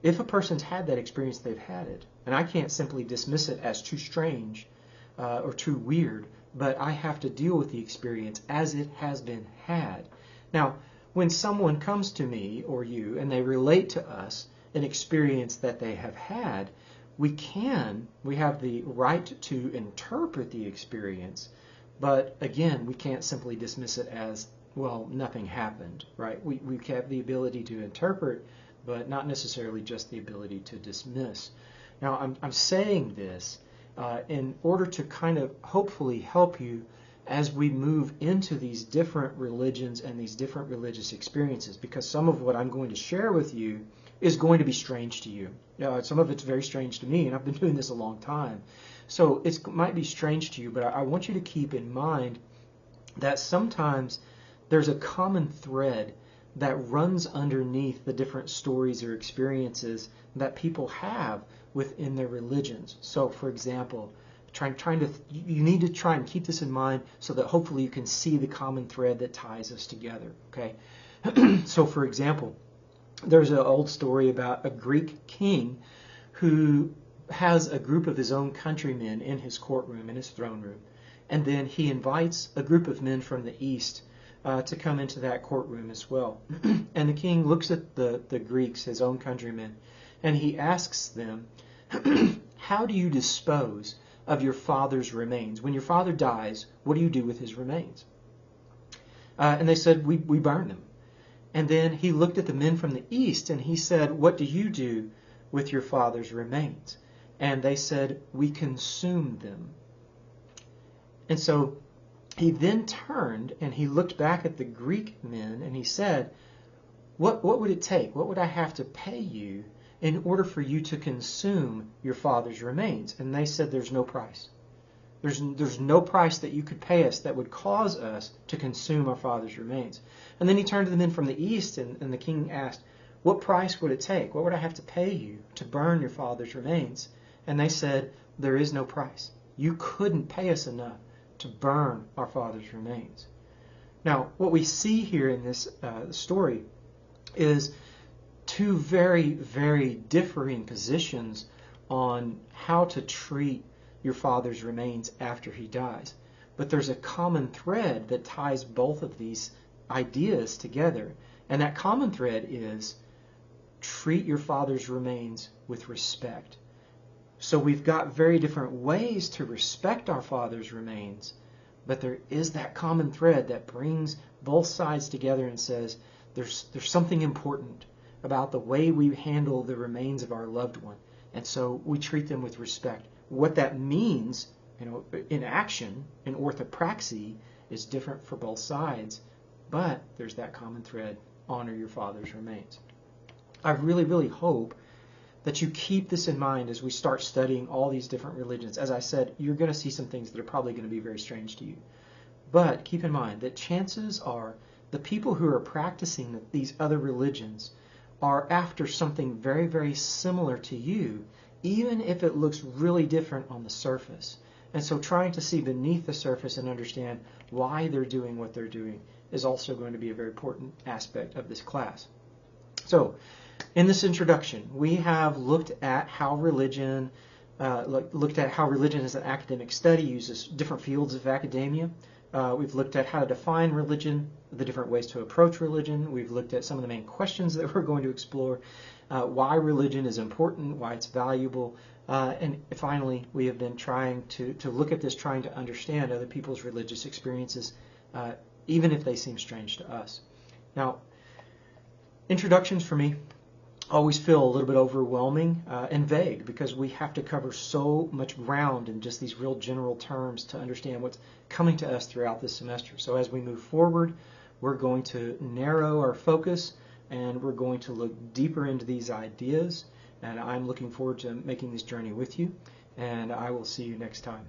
if a person's had that experience, they've had it. And I can't simply dismiss it as too strange or too weird, but I have to deal with the experience as it has been had. Now, when someone comes to me or you and they relate to us an experience that they have had, we have the right to interpret the experience, but again, we can't simply dismiss it as, well, nothing happened, right? We have the ability to interpret, but not necessarily just the ability to dismiss. Now, I'm saying this in order to kind of hopefully help you as we move into these different religions and these different religious experiences, because some of what I'm going to share with you is going to be strange to you. Some of it's very strange to me, and I've been doing this a long time. So it might be strange to you, but I want you to keep in mind that sometimes there's a common thread that runs underneath the different stories or experiences that people have within their religions. So, for example, you need to try and keep this in mind so that hopefully you can see the common thread that ties us together. Okay. So, for example, there's an old story about a Greek king who has a group of his own countrymen in his courtroom, in his throne room, and then he invites a group of men from the east to come into that courtroom as well. And the king looks at the Greeks, his own countrymen, and he asks them, how do you dispose of your father's remains? When your father dies, what do you do with his remains? And they said, we burn them. And then he looked at the men from the east and he said, what do you do with your father's remains? And they said, we consume them. And so he then turned and he looked back at the Greek men and he said, what would it take? What would I have to pay you in order for you to consume your father's remains? And they said, there's no price. There's no price that you could pay us that would cause us to consume our father's remains. And then he turned to the men from the east and the king asked, what price would it take? What would I have to pay you to burn your father's remains? And they said, there is no price. You couldn't pay us enough to burn our father's remains. Now, what we see here in this story is two very, very differing positions on how to treat your father's remains after he dies. But there's a common thread that ties both of these ideas together. And that common thread is treat your father's remains with respect. So we've got very different ways to respect our father's remains, but there is that common thread that brings both sides together and says there's something important about the way we handle the remains of our loved one. And so we treat them with respect. What that means, in action, in orthopraxy, is different for both sides, but there's that common thread, honor your father's remains. I really, really hope that you keep this in mind as we start studying all these different religions. As I said, you're going to see some things that are probably going to be very strange to you. But keep in mind that chances are the people who are practicing these other religions are after something very, very similar to you, even if it looks really different on the surface. And so trying to see beneath the surface and understand why they're doing what they're doing is also going to be a very important aspect of this class. So, in this introduction, we have looked at how religion as an academic study uses different fields of academia. We've looked at how to define religion, the different ways to approach religion. We've looked at some of the main questions that we're going to explore, why religion is important, why it's valuable, and finally, we have been trying to look at this, trying to understand other people's religious experiences, even if they seem strange to us. Now, introductions for me always feel a little bit overwhelming and vague because we have to cover so much ground in just these real general terms to understand what's coming to us throughout this semester. So as we move forward, we're going to narrow our focus and we're going to look deeper into these ideas, and I'm looking forward to making this journey with you, and I will see you next time.